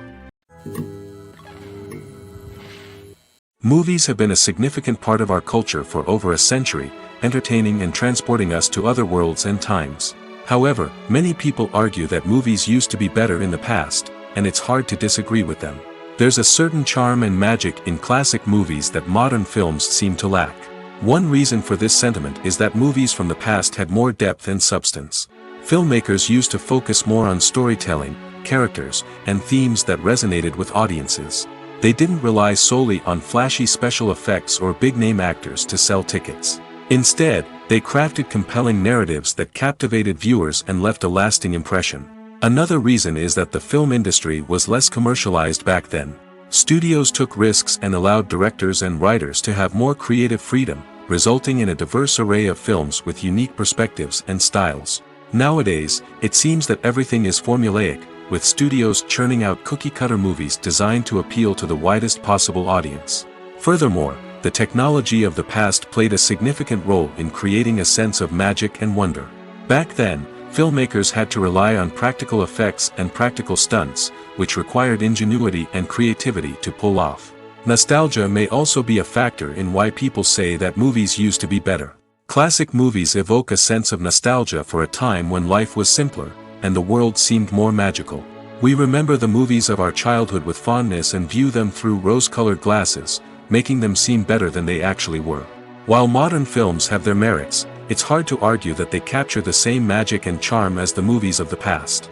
Movies have been a significant part of our culture for over a century, entertaining and transporting us to other worlds and times. However, many people argue that movies used to be better in the past, and it's hard to disagree with them. There's a certain charm and magic in classic movies that modern films seem to lack. One reason for this sentiment is that movies from the past had more depth and substance. Filmmakers used to focus more on storytelling, characters, and themes that resonated with audiences. They didn't rely solely on flashy special effects or big-name actors to sell tickets. Instead, they crafted compelling narratives that captivated viewers and left a lasting impression. Another reason is that the film industry was less commercialized back then. Studios took risks and allowed directors and writers to have more creative freedom, resulting in a diverse array of films with unique perspectives and styles. Nowadays, it seems that everything is formulaic, with studios churning out cookie-cutter movies designed to appeal to the widest possible audience. Furthermore, the technology of the past played a significant role in creating a sense of magic and wonder. Back then, filmmakers had to rely on practical effects and practical stunts, which required ingenuity and creativity to pull off. Nostalgia may also be a factor in why people say that movies used to be better. Classic movies evoke a sense of nostalgia for a time when life was simpler, and the world seemed more magical. We remember the movies of our childhood with fondness and view them through rose-colored glasses, making them seem better than they actually were. While modern films have their merits, it's hard to argue that they capture the same magic and charm as the movies of the past.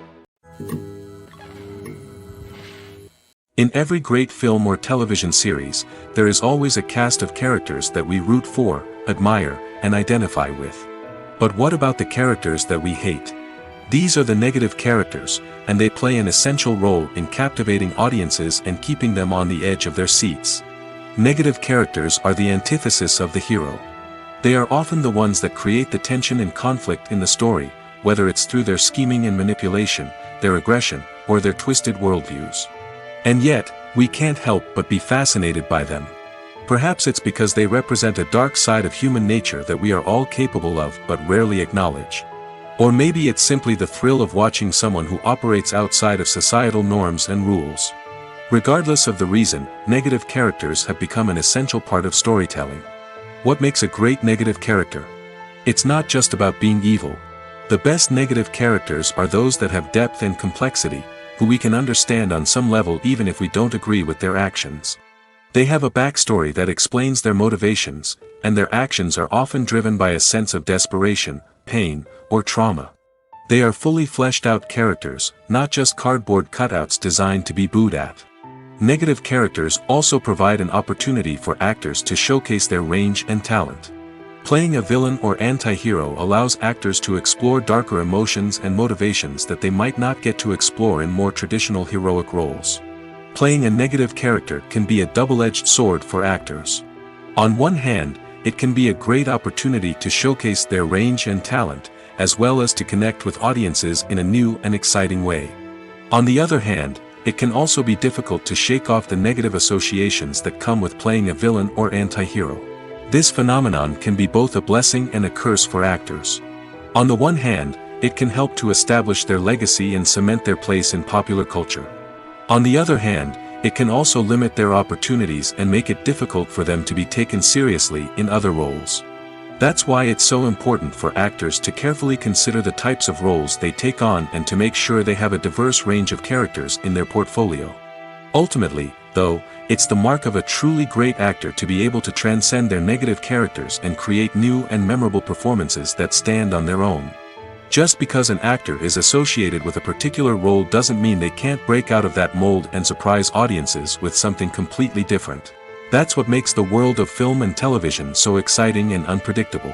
In every great film or television series, there is always a cast of characters that we root for, admire, and identify with. But what about the characters that we hate? These are the negative characters, and they play an essential role in captivating audiences and keeping them on the edge of their seats. Negative characters are the antithesis of the hero. They are often the ones that create the tension and conflict in the story, whether it's through their scheming and manipulation, their aggression, or their twisted worldviews. And yet, we can't help but be fascinated by them. Perhaps it's because they represent a dark side of human nature that we are all capable of but rarely acknowledge. Or maybe it's simply the thrill of watching someone who operates outside of societal norms and rules. Regardless of the reason, negative characters have become an essential part of storytelling. What makes a great negative character? It's not just about being evil. The best negative characters are those that have depth and complexity, who we can understand on some level even if we don't agree with their actions. They have a backstory that explains their motivations, and their actions are often driven by a sense of desperation, pain, or trauma. They are fully fleshed out characters, not just cardboard cutouts designed to be booed at. Negative characters also provide an opportunity for actors to showcase their range and talent. Playing a villain or anti-hero allows actors to explore darker emotions and motivations that they might not get to explore in more traditional heroic roles. Playing a negative character can be a double-edged sword for actors. On one hand, it can be a great opportunity to showcase their range and talent, as well as to connect with audiences in a new and exciting way. On the other hand, it can also be difficult to shake off the negative associations that come with playing a villain or anti-hero. This phenomenon can be both a blessing and a curse for actors. On the one hand, it can help to establish their legacy and cement their place in popular culture. On the other hand, it can also limit their opportunities and make it difficult for them to be taken seriously in other roles. That's why it's so important for actors to carefully consider the types of roles they take on and to make sure they have a diverse range of characters in their portfolio. Ultimately, though, it's the mark of a truly great actor to be able to transcend their negative characters and create new and memorable performances that stand on their own. Just because an actor is associated with a particular role doesn't mean they can't break out of that mold and surprise audiences with something completely different. That's what makes the world of film and television so exciting and unpredictable.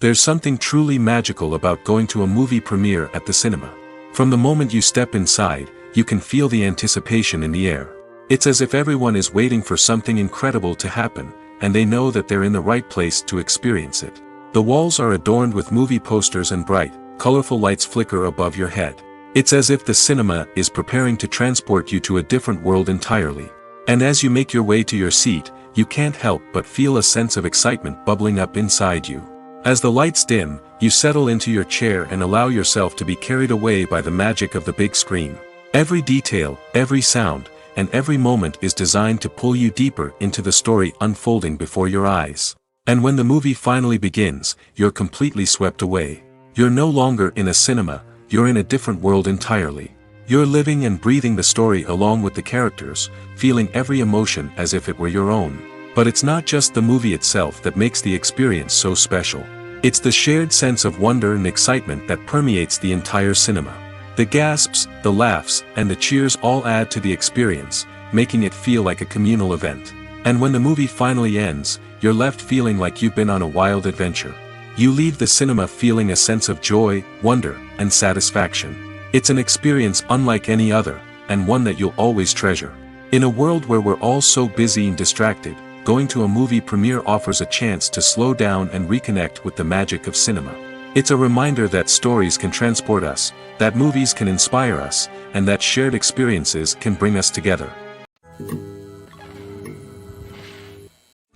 There's something truly magical about going to a movie premiere at the cinema. From the moment you step inside, you can feel the anticipation in the air. It's as if everyone is waiting for something incredible to happen, and they know that they're in the right place to experience it. The walls are adorned with movie posters and bright, colorful lights flicker above your head. It's as if the cinema is preparing to transport you to a different world entirely. And as you make your way to your seat, you can't help but feel a sense of excitement bubbling up inside you. As the lights dim, you settle into your chair and allow yourself to be carried away by the magic of the big screen. Every detail, every sound, and every moment is designed to pull you deeper into the story unfolding before your eyes. And when the movie finally begins, you're completely swept away. You're no longer in a cinema, you're in a different world entirely. You're living and breathing the story along with the characters, feeling every emotion as if it were your own. But it's not just the movie itself that makes the experience so special. It's the shared sense of wonder and excitement that permeates the entire cinema. The gasps, the laughs, and the cheers all add to the experience, making it feel like a communal event. And when the movie finally ends, you're left feeling like you've been on a wild adventure. You leave the cinema feeling a sense of joy, wonder, and satisfaction. It's an experience unlike any other, and one that you'll always treasure. In a world where we're all so busy and distracted, going to a movie premiere offers a chance to slow down and reconnect with the magic of cinema. It's a reminder that stories can transport us, that movies can inspire us, and that shared experiences can bring us together.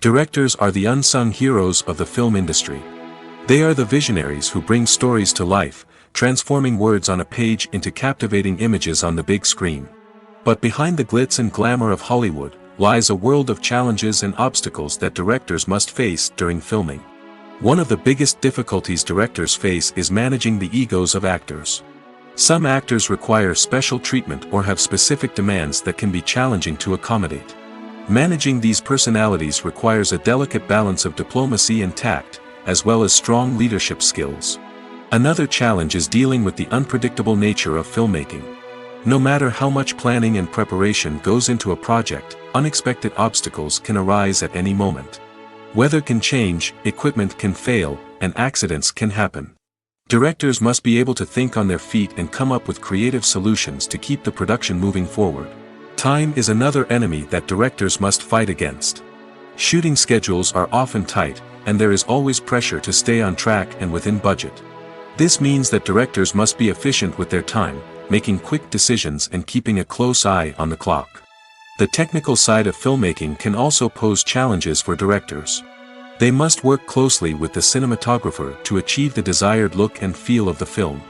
Directors are the unsung heroes of the film industry. They are the visionaries who bring stories to life, transforming words on a page into captivating images on the big screen. But behind the glitz and glamour of Hollywood lies a world of challenges and obstacles that directors must face during filming. One of the biggest difficulties directors face is managing the egos of actors. Some actors require special treatment or have specific demands that can be challenging to accommodate. Managing these personalities requires a delicate balance of diplomacy and tact, as well as strong leadership skills. Another challenge is dealing with the unpredictable nature of filmmaking. No matter how much planning and preparation goes into a project, unexpected obstacles can arise at any moment. Weather can change, equipment can fail, and accidents can happen. Directors must be able to think on their feet and come up with creative solutions to keep the production moving forward. Time is another enemy that directors must fight against. Shooting schedules are often tight, and there is always pressure to stay on track and within budget. This means that directors must be efficient with their time, making quick decisions and keeping a close eye on the clock. The technical side of filmmaking can also pose challenges for directors. They must work closely with the cinematographer to achieve the desired look and feel of the film.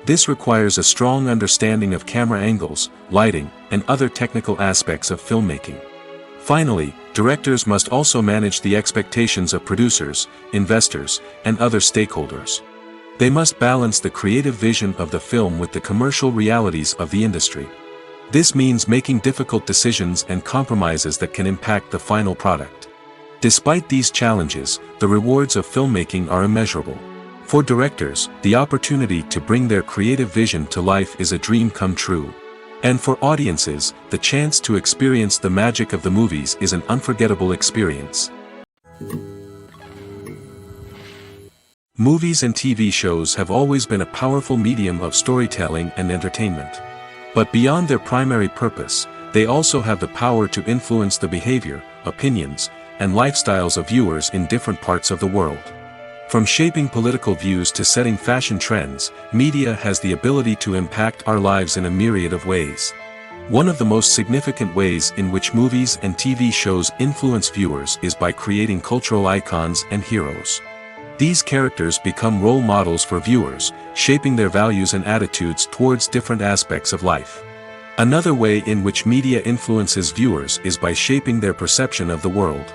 This requires a strong understanding of camera angles, lighting, and other technical aspects of filmmaking. Finally, directors must also manage the expectations of producers, investors, and other stakeholders. They must balance the creative vision of the film with the commercial realities of the industry. This means making difficult decisions and compromises that can impact the final product. Despite these challenges, the rewards of filmmaking are immeasurable. For directors, the opportunity to bring their creative vision to life is a dream come true. And for audiences, the chance to experience the magic of the movies is an unforgettable experience. Movies and TV shows have always been a powerful medium of storytelling and entertainment. But beyond their primary purpose, they also have the power to influence the behavior, opinions, and lifestyles of viewers in different parts of the world. From shaping political views to setting fashion trends, media has the ability to impact our lives in a myriad of ways. One of the most significant ways in which movies and TV shows influence viewers is by creating cultural icons and heroes. These characters become role models for viewers, shaping their values and attitudes towards different aspects of life. Another way in which media influences viewers is by shaping their perception of the world.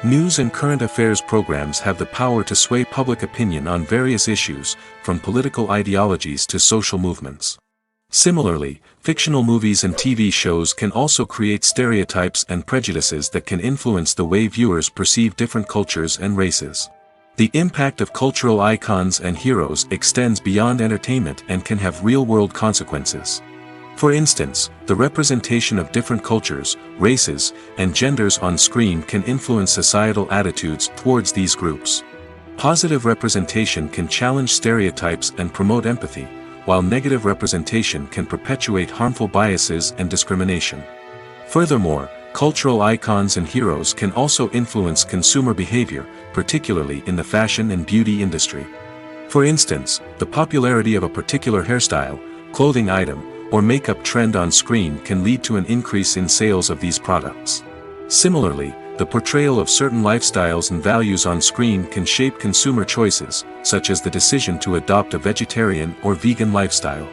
News and current affairs programs have the power to sway public opinion on various issues, from political ideologies to social movements. Similarly, fictional movies and TV shows can also create stereotypes and prejudices that can influence the way viewers perceive different cultures and races. The impact of cultural icons and heroes extends beyond entertainment and can have real-world consequences. For instance, the representation of different cultures, races, and genders on screen can influence societal attitudes towards these groups. Positive representation can challenge stereotypes and promote empathy, while negative representation can perpetuate harmful biases and discrimination. Furthermore, cultural icons and heroes can also influence consumer behavior, particularly in the fashion and beauty industry. For instance, the popularity of a particular hairstyle, clothing item, or makeup trend on screen can lead to an increase in sales of these products. Similarly, the portrayal of certain lifestyles and values on screen can shape consumer choices, such as the decision to adopt a vegetarian or vegan lifestyle.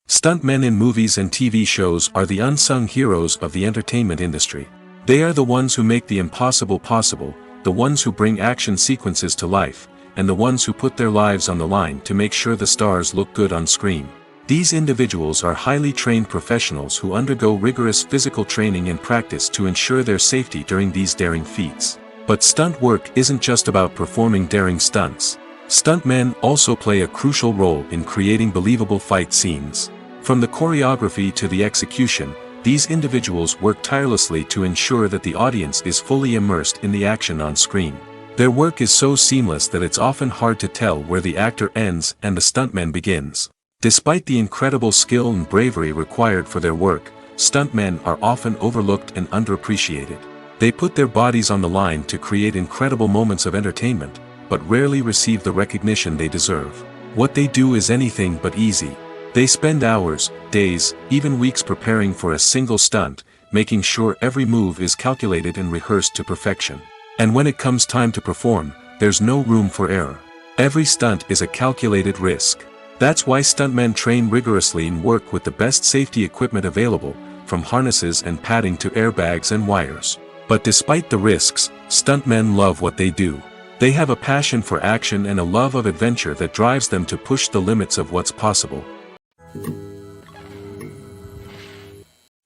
Stuntmen in movies and TV shows are the unsung heroes of the entertainment industry. They are the ones who make the impossible possible, the ones who bring action sequences to life, and the ones who put their lives on the line to make sure the stars look good on screen. These individuals are highly trained professionals who undergo rigorous physical training and practice to ensure their safety during these daring feats. But stunt work isn't just about performing daring stunts. Stuntmen also play a crucial role in creating believable fight scenes. From the choreography to the execution, these individuals work tirelessly to ensure that the audience is fully immersed in the action on screen. Their work is so seamless that it's often hard to tell where the actor ends and the stuntman begins. Despite the incredible skill and bravery required for their work, stuntmen are often overlooked and underappreciated. They put their bodies on the line to create incredible moments of entertainment, but rarely receive the recognition they deserve. What they do is anything but easy. They spend hours, days, even weeks preparing for a single stunt, making sure every move is calculated and rehearsed to perfection. And when it comes time to perform, there's no room for error. Every stunt is a calculated risk. That's why stuntmen train rigorously and work with the best safety equipment available, from harnesses and padding to airbags and wires. But despite the risks, stuntmen love what they do. They have a passion for action and a love of adventure that drives them to push the limits of what's possible.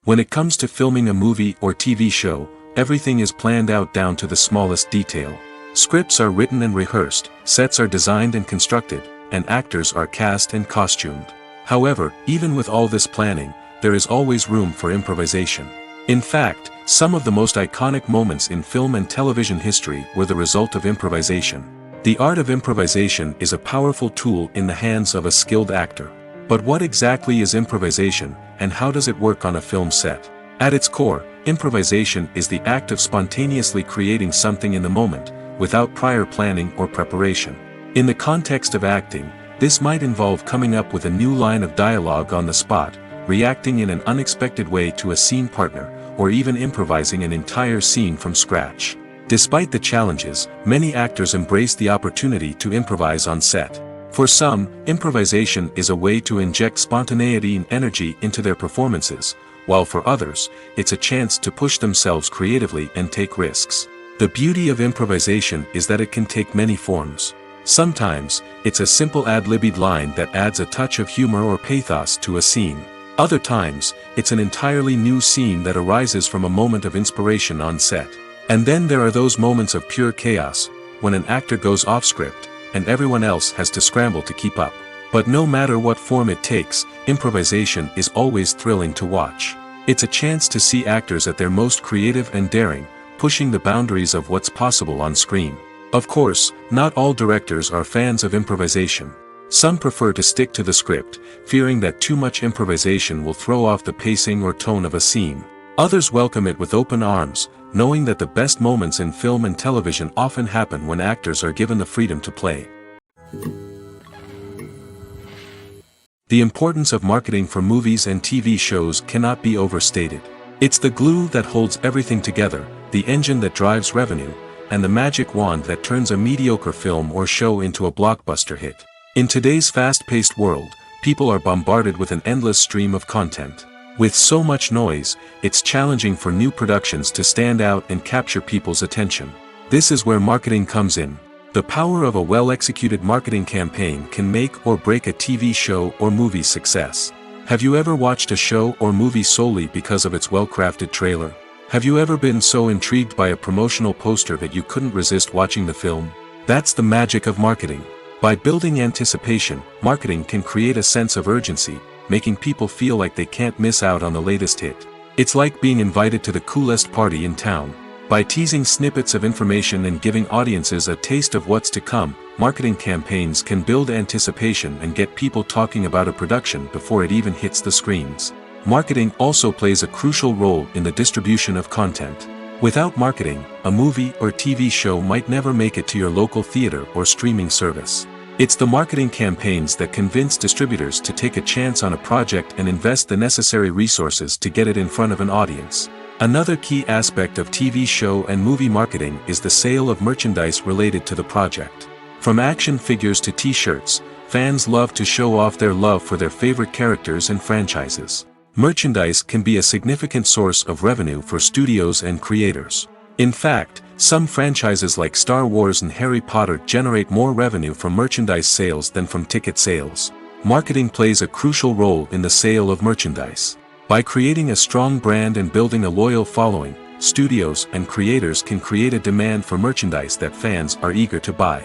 When it comes to filming a movie or TV show, everything is planned out down to the smallest detail. Scripts are written and rehearsed, sets are designed and constructed, and actors are cast and costumed. However, even with all this planning, there is always room for improvisation. In fact, some of the most iconic moments in film and television history were the result of improvisation. The art of improvisation is a powerful tool in the hands of a skilled actor. But what exactly is improvisation, and how does it work on a film set? At its core, improvisation is the act of spontaneously creating something in the moment, without prior planning or preparation. In the context of acting, this might involve coming up with a new line of dialogue on the spot, reacting in an unexpected way to a scene partner, or even improvising an entire scene from scratch. Despite the challenges, many actors embrace the opportunity to improvise on set. For some, improvisation is a way to inject spontaneity and energy into their performances, while for others, it's a chance to push themselves creatively and take risks. The beauty of improvisation is that it can take many forms. Sometimes, it's a simple ad-libbed line that adds a touch of humor or pathos to a scene. Other times, it's an entirely new scene that arises from a moment of inspiration on set. And then there are those moments of pure chaos, when an actor goes off script, and everyone else has to scramble to keep up. But no matter what form it takes, improvisation is always thrilling to watch. It's a chance to see actors at their most creative and daring, pushing the boundaries of what's possible on screen. Of course, not all directors are fans of improvisation. Some prefer to stick to the script, fearing that too much improvisation will throw off the pacing or tone of a scene. Others welcome it with open arms, knowing that the best moments in film and television often happen when actors are given the freedom to play. The importance of marketing for movies and TV shows cannot be overstated. It's the glue that holds everything together, the engine that drives revenue, and the magic wand that turns a mediocre film or show into a blockbuster hit. In today's fast-paced world, people are bombarded with an endless stream of content. With so much noise, it's challenging for new productions to stand out and capture people's attention. This is where marketing comes in. The power of a well-executed marketing campaign can make or break a TV show or movie's success. Have you ever watched a show or movie solely because of its well-crafted trailer? Have you ever been so intrigued by a promotional poster that you couldn't resist watching the film? That's the magic of marketing. By building anticipation, marketing can create a sense of urgency, making people feel like they can't miss out on the latest hit. It's like being invited to the coolest party in town. By teasing snippets of information and giving audiences a taste of what's to come, marketing campaigns can build anticipation and get people talking about a production before it even hits the screens. Marketing also plays a crucial role in the distribution of content. Without marketing, a movie or TV show might never make it to your local theater or streaming service. It's the marketing campaigns that convince distributors to take a chance on a project and invest the necessary resources to get it in front of an audience. Another key aspect of TV show and movie marketing is the sale of merchandise related to the project. From action figures to t-shirts, fans love to show off their love for their favorite characters and franchises. Merchandise can be a significant source of revenue for studios and creators. In fact, some franchises like Star Wars and Harry Potter generate more revenue from merchandise sales than from ticket sales. Marketing plays a crucial role in the sale of merchandise. By creating a strong brand and building a loyal following, studios and creators can create a demand for merchandise that fans are eager to buy.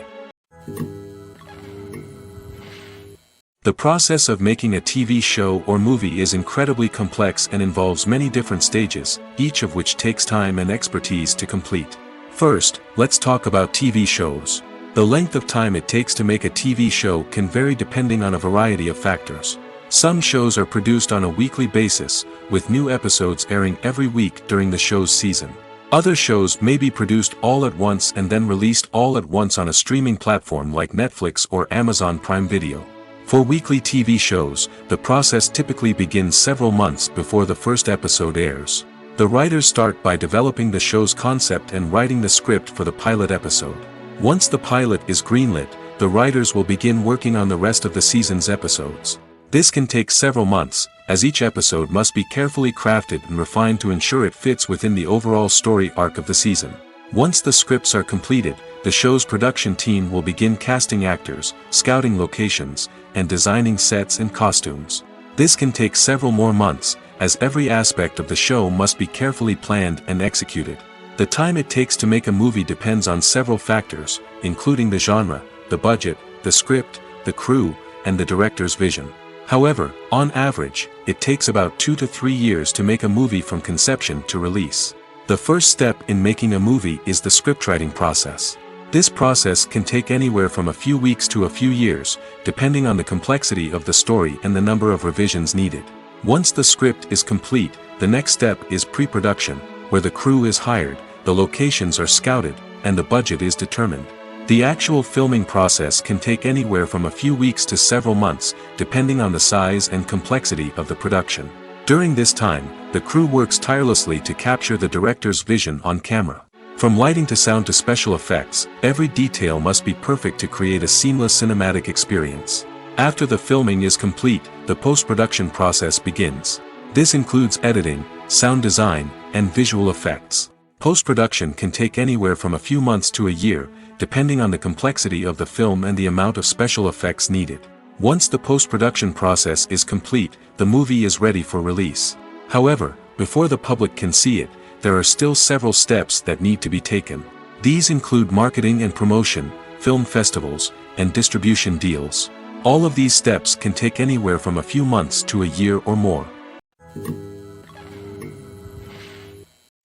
The process of making a TV show or movie is incredibly complex and involves many different stages, each of which takes time and expertise to complete. First, let's talk about TV shows. The length of time it takes to make a TV show can vary depending on a variety of factors. Some shows are produced on a weekly basis, with new episodes airing every week during the show's season. Other shows may be produced all at once and then released all at once on a streaming platform like Netflix or Amazon Prime Video. For weekly TV shows, the process typically begins several months before the first episode airs. The writers start by developing the show's concept and writing the script for the pilot episode. Once the pilot is greenlit, the writers will begin working on the rest of the season's episodes. This can take several months, as each episode must be carefully crafted and refined to ensure it fits within the overall story arc of the season. Once the scripts are completed, the show's production team will begin casting actors, scouting locations, and designing sets and costumes. This can take several more months, as every aspect of the show must be carefully planned and executed. The time it takes to make a movie depends on several factors, including the genre, the budget, the script, the crew, and the director's vision. However, on average, it takes about 2 to 3 years to make a movie from conception to release. The first step in making a movie is the scriptwriting process. This process can take anywhere from a few weeks to a few years, depending on the complexity of the story and the number of revisions needed. Once the script is complete, the next step is pre-production, where the crew is hired, the locations are scouted, and the budget is determined. The actual filming process can take anywhere from a few weeks to several months, depending on the size and complexity of the production. During this time, the crew works tirelessly to capture the director's vision on camera. From lighting to sound to special effects, every detail must be perfect to create a seamless cinematic experience. After the filming is complete, the post-production process begins. This includes editing, sound design, and visual effects. Post-production can take anywhere from a few months to a year, depending on the complexity of the film and the amount of special effects needed. Once the post-production process is complete, the movie is ready for release. However, before the public can see it, there are still several steps that need to be taken. These include marketing and promotion, film festivals, and distribution deals. All of these steps can take anywhere from a few months to a year or more.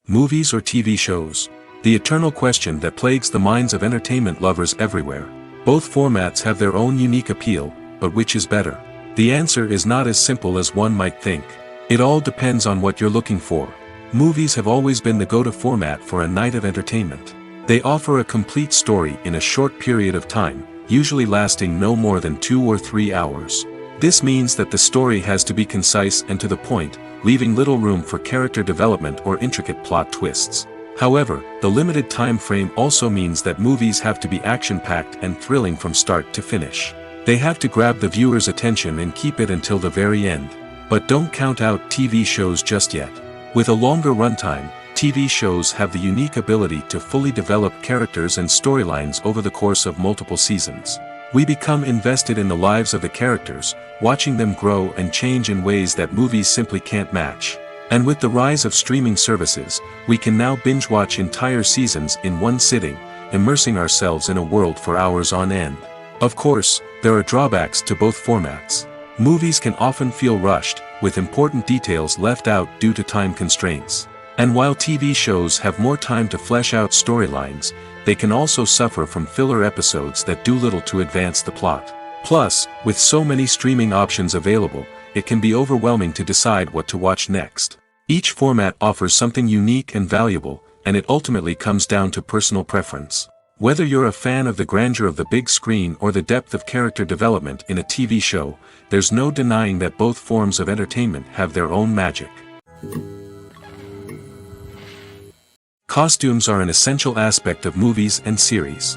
Movies or TV shows? The eternal question that plagues the minds of entertainment lovers everywhere. Both formats have their own unique appeal, but which is better? The answer is not as simple as one might think. It all depends on what you're looking for. Movies have always been the go-to format for a night of entertainment. They offer a complete story in a short period of time, usually lasting no more than 2 or 3 hours. This means that the story has to be concise and to the point, leaving little room for character development or intricate plot twists. However, the limited time frame also means that movies have to be action-packed and thrilling from start to finish. They have to grab the viewer's attention and keep it until the very end. But don't count out TV shows just yet. With a longer runtime, TV shows have the unique ability to fully develop characters and storylines over the course of multiple seasons. We become invested in the lives of the characters, watching them grow and change in ways that movies simply can't match. And with the rise of streaming services, we can now binge-watch entire seasons in one sitting, immersing ourselves in a world for hours on end. Of course, there are drawbacks to both formats. Movies can often feel rushed, with important details left out due to time constraints. And while TV shows have more time to flesh out storylines, they can also suffer from filler episodes that do little to advance the plot. Plus, with so many streaming options available, it can be overwhelming to decide what to watch next. Each format offers something unique and valuable, and it ultimately comes down to personal preference. Whether you're a fan of the grandeur of the big screen or the depth of character development in a TV show, there's no denying that both forms of entertainment have their own magic. Costumes are an essential aspect of movies and series.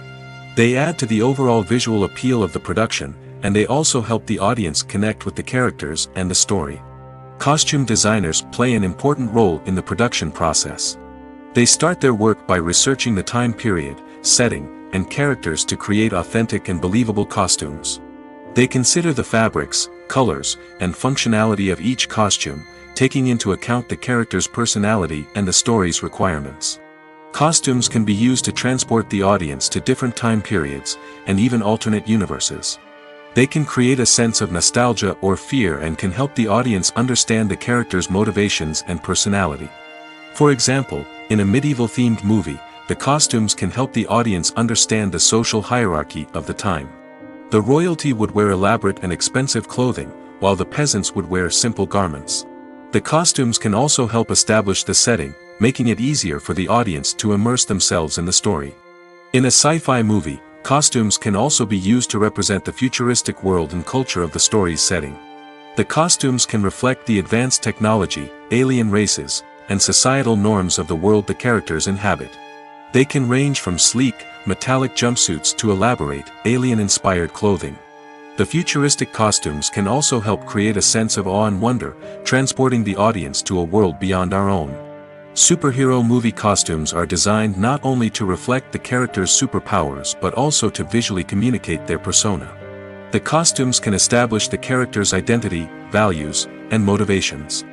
They add to the overall visual appeal of the production, and they also help the audience connect with the characters and the story. Costume designers play an important role in the production process. They start their work by researching the time period, setting, and characters to create authentic and believable costumes. They consider the fabrics, colors, and functionality of each costume, taking into account the character's personality and the story's requirements. Costumes can be used to transport the audience to different time periods, and even alternate universes. They can create a sense of nostalgia or fear and can help the audience understand the character's motivations and personality. For example, in a medieval-themed movie, the costumes can help the audience understand the social hierarchy of the time. The royalty would wear elaborate and expensive clothing, while the peasants would wear simple garments. The costumes can also help establish the setting, making it easier for the audience to immerse themselves in the story. In a sci-fi movie, costumes can also be used to represent the futuristic world and culture of the story's setting. The costumes can reflect the advanced technology, alien races, and societal norms of the world the characters inhabit. They can range from sleek, metallic jumpsuits to elaborate, alien-inspired clothing. The futuristic costumes can also help create a sense of awe and wonder, transporting the audience to a world beyond our own. Superhero movie costumes are designed not only to reflect the character's superpowers but also to visually communicate their persona. The costumes can establish the character's identity, values, and motivations.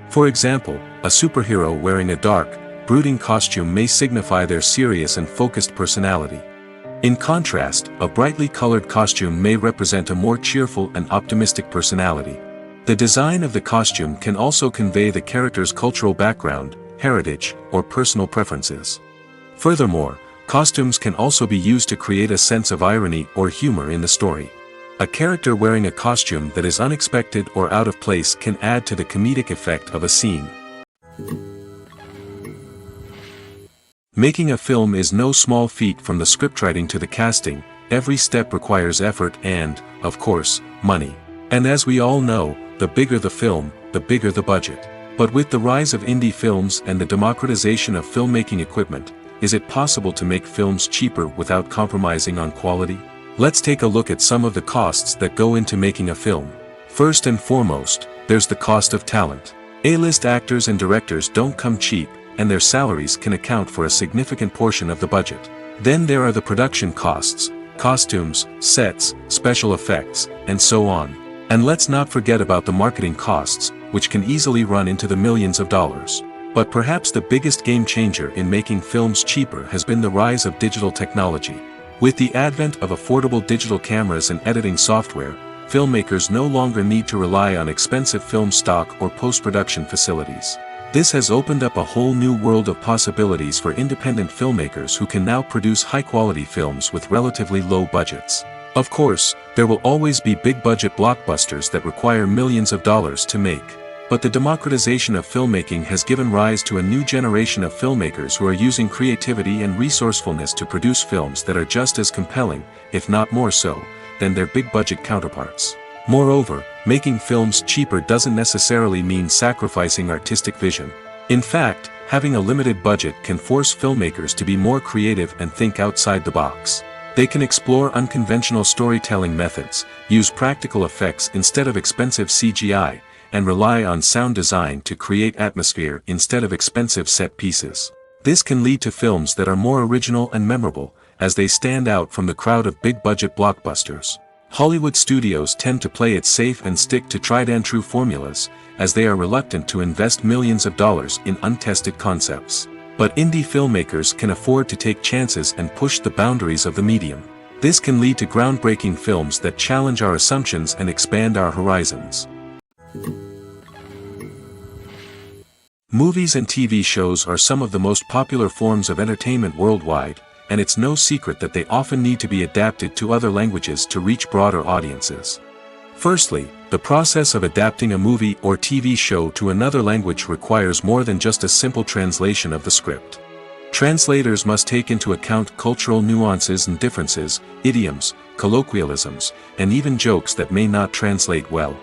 For example, a superhero wearing a dark, brooding costume may signify their serious and focused personality. In contrast, a brightly colored costume may represent a more cheerful and optimistic personality. The design of the costume can also convey the character's cultural background, heritage, or personal preferences. Furthermore, costumes can also be used to create a sense of irony or humor in the story. A character wearing a costume that is unexpected or out of place can add to the comedic effect of a scene. Making a film is no small feat. From the scriptwriting to the casting, every step requires effort and, of course, money. And as we all know, the bigger the film, the bigger the budget. But with the rise of indie films and the democratization of filmmaking equipment, is it possible to make films cheaper without compromising on quality? Let's take a look at some of the costs that go into making a film. First and foremost, there's the cost of talent. A-list actors and directors don't come cheap, and their salaries can account for a significant portion of the budget. Then there are the production costs, costumes, sets, special effects, and so on. And let's not forget about the marketing costs, which can easily run into the millions of dollars. But perhaps the biggest game changer in making films cheaper has been the rise of digital technology. With the advent of affordable digital cameras and editing software, filmmakers no longer need to rely on expensive film stock or post-production facilities. This has opened up a whole new world of possibilities for independent filmmakers who can now produce high-quality films with relatively low budgets. Of course, there will always be big-budget blockbusters that require millions of dollars to make. But the democratization of filmmaking has given rise to a new generation of filmmakers who are using creativity and resourcefulness to produce films that are just as compelling, if not more so, than their big-budget counterparts. Moreover, making films cheaper doesn't necessarily mean sacrificing artistic vision. In fact, having a limited budget can force filmmakers to be more creative and think outside the box. They can explore unconventional storytelling methods, use practical effects instead of expensive CGI, and rely on sound design to create atmosphere instead of expensive set pieces. This can lead to films that are more original and memorable, as they stand out from the crowd of big-budget blockbusters. Hollywood studios tend to play it safe and stick to tried-and-true formulas, as they are reluctant to invest millions of dollars in untested concepts. But indie filmmakers can afford to take chances and push the boundaries of the medium. This can lead to groundbreaking films that challenge our assumptions and expand our horizons. Movies and TV shows are some of the most popular forms of entertainment worldwide, and it's no secret that they often need to be adapted to other languages to reach broader audiences. Firstly, the process of adapting a movie or TV show to another language requires more than just a simple translation of the script. Translators must take into account cultural nuances and differences, idioms, colloquialisms, and even jokes that may not translate well.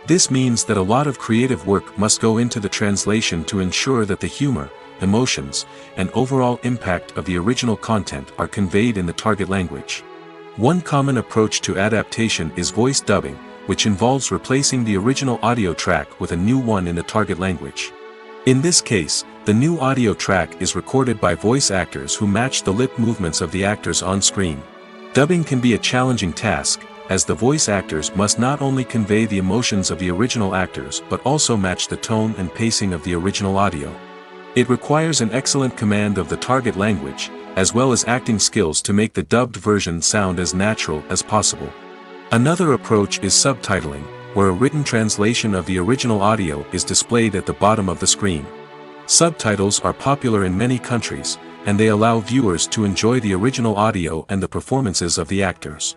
This means that a lot of creative work must go into the translation to ensure that the humor, emotions, and overall impact of the original content are conveyed in the target language. One common approach to adaptation is voice dubbing, which involves replacing the original audio track with a new one in the target language. In this case, the new audio track is recorded by voice actors who match the lip movements of the actors on screen. Dubbing can be a challenging task, as the voice actors must not only convey the emotions of the original actors but also match the tone and pacing of the original audio. It requires an excellent command of the target language, as well as acting skills to make the dubbed version sound as natural as possible. Another approach is subtitling, where a written translation of the original audio is displayed at the bottom of the screen. Subtitles are popular in many countries, and they allow viewers to enjoy the original audio and the performances of the actors.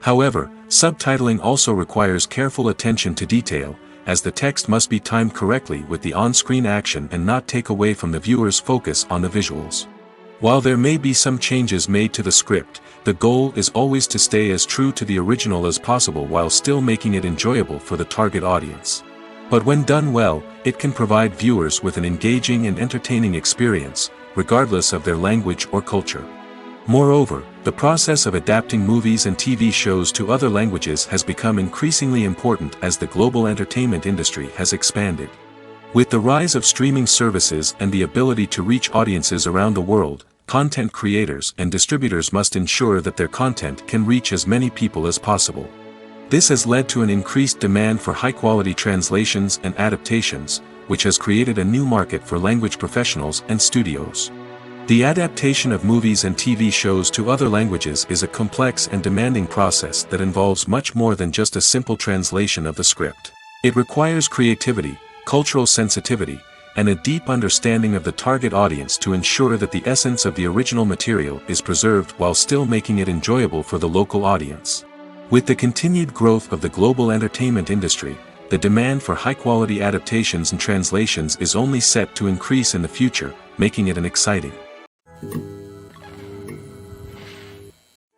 However, subtitling also requires careful attention to detail, as the text must be timed correctly with the on-screen action and not take away from the viewer's focus on the visuals. While there may be some changes made to the script, the goal is always to stay as true to the original as possible while still making it enjoyable for the target audience. But when done well, it can provide viewers with an engaging and entertaining experience, regardless of their language or culture. Moreover, the process of adapting movies and TV shows to other languages has become increasingly important as the global entertainment industry has expanded. With the rise of streaming services and the ability to reach audiences around the world, content creators and distributors must ensure that their content can reach as many people as possible. This has led to an increased demand for high-quality translations and adaptations, which has created a new market for language professionals and studios. The adaptation of movies and TV shows to other languages is a complex and demanding process that involves much more than just a simple translation of the script. It requires creativity, cultural sensitivity, and a deep understanding of the target audience to ensure that the essence of the original material is preserved while still making it enjoyable for the local audience. With the continued growth of the global entertainment industry, the demand for high-quality adaptations and translations is only set to increase in the future, making it an exciting.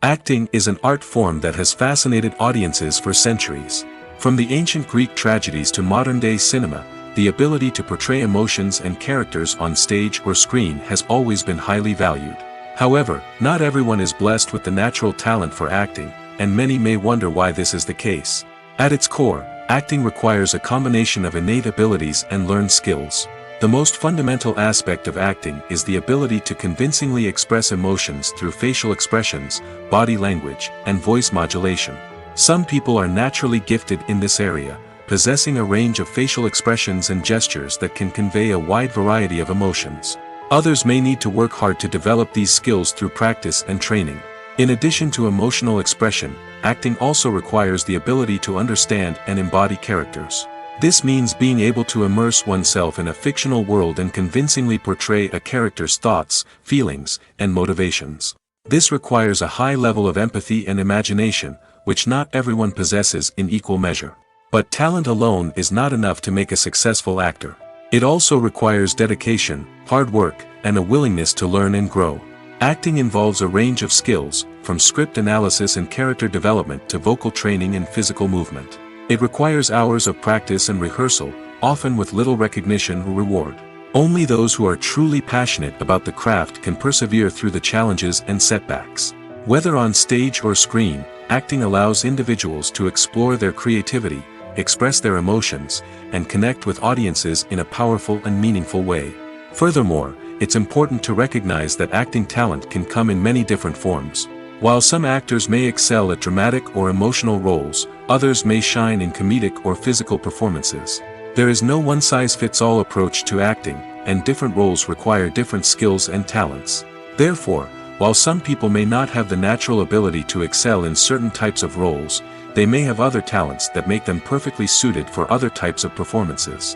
Acting is an art form that has fascinated audiences for centuries. From the ancient Greek tragedies to modern-day cinema, the ability to portray emotions and characters on stage or screen has always been highly valued. However, not everyone is blessed with the natural talent for acting, and many may wonder why this is the case. At its core, acting requires a combination of innate abilities and learned skills. The most fundamental aspect of acting is the ability to convincingly express emotions through facial expressions, body language, and voice modulation. Some people are naturally gifted in this area, possessing a range of facial expressions and gestures that can convey a wide variety of emotions. Others may need to work hard to develop these skills through practice and training. In addition to emotional expression, acting also requires the ability to understand and embody characters. This means being able to immerse oneself in a fictional world and convincingly portray a character's thoughts, feelings, and motivations. This requires a high level of empathy and imagination, which not everyone possesses in equal measure. But talent alone is not enough to make a successful actor. It also requires dedication, hard work, and a willingness to learn and grow. Acting involves a range of skills, from script analysis and character development to vocal training and physical movement. It requires hours of practice and rehearsal, often with little recognition or reward. Only those who are truly passionate about the craft can persevere through the challenges and setbacks. Whether on stage or screen, acting allows individuals to explore their creativity, express their emotions, and connect with audiences in a powerful and meaningful way. Furthermore, it's important to recognize that acting talent can come in many different forms. While some actors may excel at dramatic or emotional roles, others may shine in comedic or physical performances. There is no one-size-fits-all approach to acting, and different roles require different skills and talents. Therefore, while some people may not have the natural ability to excel in certain types of roles, they may have other talents that make them perfectly suited for other types of performances.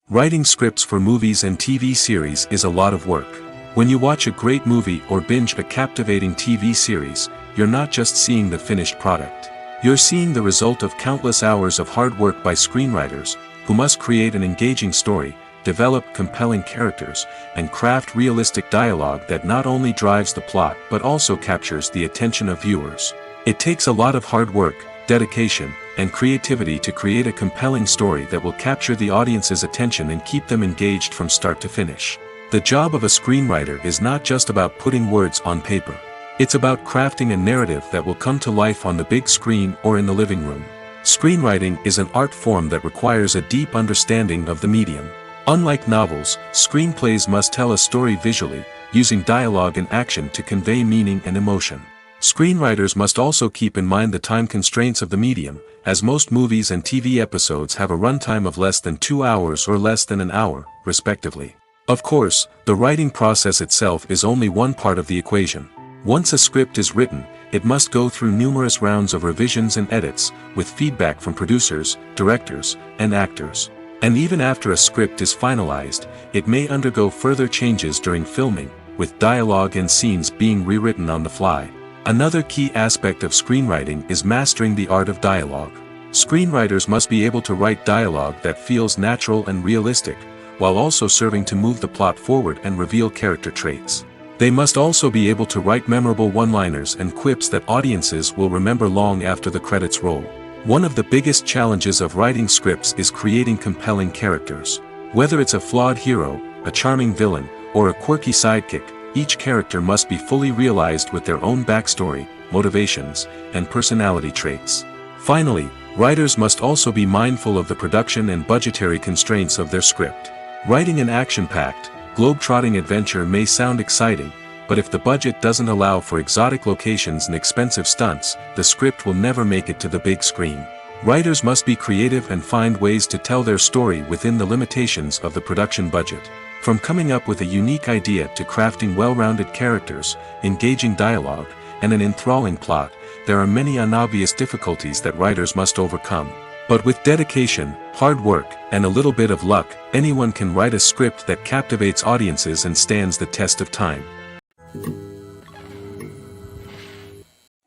Writing scripts for movies and TV series is a lot of work. When you watch a great movie or binge a captivating TV series, you're not just seeing the finished product. You're seeing the result of countless hours of hard work by screenwriters, who must create an engaging story, develop compelling characters, and craft realistic dialogue that not only drives the plot but also captures the attention of viewers. It takes a lot of hard work, dedication, and creativity to create a compelling story that will capture the audience's attention and keep them engaged from start to finish. The job of a screenwriter is not just about putting words on paper. It's about crafting a narrative that will come to life on the big screen or in the living room. Screenwriting is an art form that requires a deep understanding of the medium. Unlike novels, screenplays must tell a story visually, using dialogue and action to convey meaning and emotion. Screenwriters must also keep in mind the time constraints of the medium, as most movies and TV episodes have a runtime of less than 2 hours or less than an hour, respectively. Of course, the writing process itself is only one part of the equation. Once a script is written, it must go through numerous rounds of revisions and edits, with feedback from producers, directors, and actors. And even after a script is finalized, it may undergo further changes during filming, with dialogue and scenes being rewritten on the fly. Another key aspect of screenwriting is mastering the art of dialogue. Screenwriters must be able to write dialogue that feels natural and realistic, while also serving to move the plot forward and reveal character traits. They must also be able to write memorable one-liners and quips that audiences will remember long after the credits roll. One of the biggest challenges of writing scripts is creating compelling characters. Whether it's a flawed hero, a charming villain, or a quirky sidekick, each character must be fully realized with their own backstory, motivations, and personality traits. Finally, writers must also be mindful of the production and budgetary constraints of their script. Writing an action-packed, globe-trotting adventure may sound exciting, but if the budget doesn't allow for exotic locations and expensive stunts, the script will never make it to the big screen. Writers must be creative and find ways to tell their story within the limitations of the production budget. From coming up with a unique idea to crafting well-rounded characters, engaging dialogue, and an enthralling plot, there are many unobvious difficulties that writers must overcome. But with dedication, hard work, and a little bit of luck, anyone can write a script that captivates audiences and stands the test of time.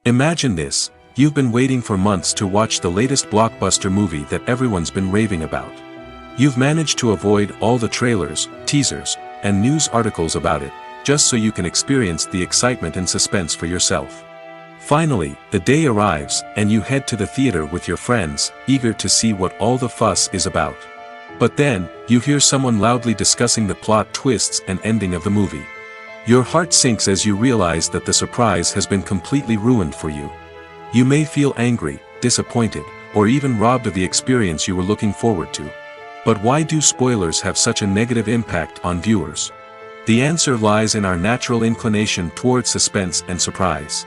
Imagine this: you've been waiting for months to watch the latest blockbuster movie that everyone's been raving about. You've managed to avoid all the trailers, teasers, and news articles about it, just so you can experience the excitement and suspense for yourself. Finally, the day arrives, and you head to the theater with your friends, eager to see what all the fuss is about. But then, you hear someone loudly discussing the plot twists and ending of the movie. Your heart sinks as you realize that the surprise has been completely ruined for you. You may feel angry, disappointed, or even robbed of the experience you were looking forward to. But why do spoilers have such a negative impact on viewers? The answer lies in our natural inclination towards suspense and surprise.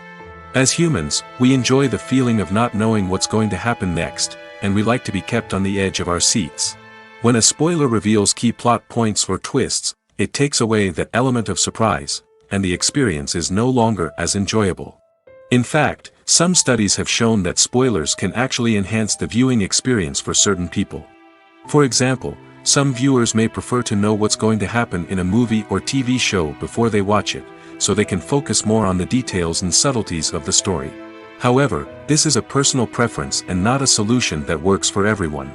As humans, we enjoy the feeling of not knowing what's going to happen next, and we like to be kept on the edge of our seats. When a spoiler reveals key plot points or twists, it takes away that element of surprise, and the experience is no longer as enjoyable. In fact, some studies have shown that spoilers can actually enhance the viewing experience for certain people. For example, Some viewers may prefer to know what's going to happen in a movie or TV show before they watch it, so they can focus more on the details and subtleties of the story. However, this is a personal preference and not a solution that works for everyone.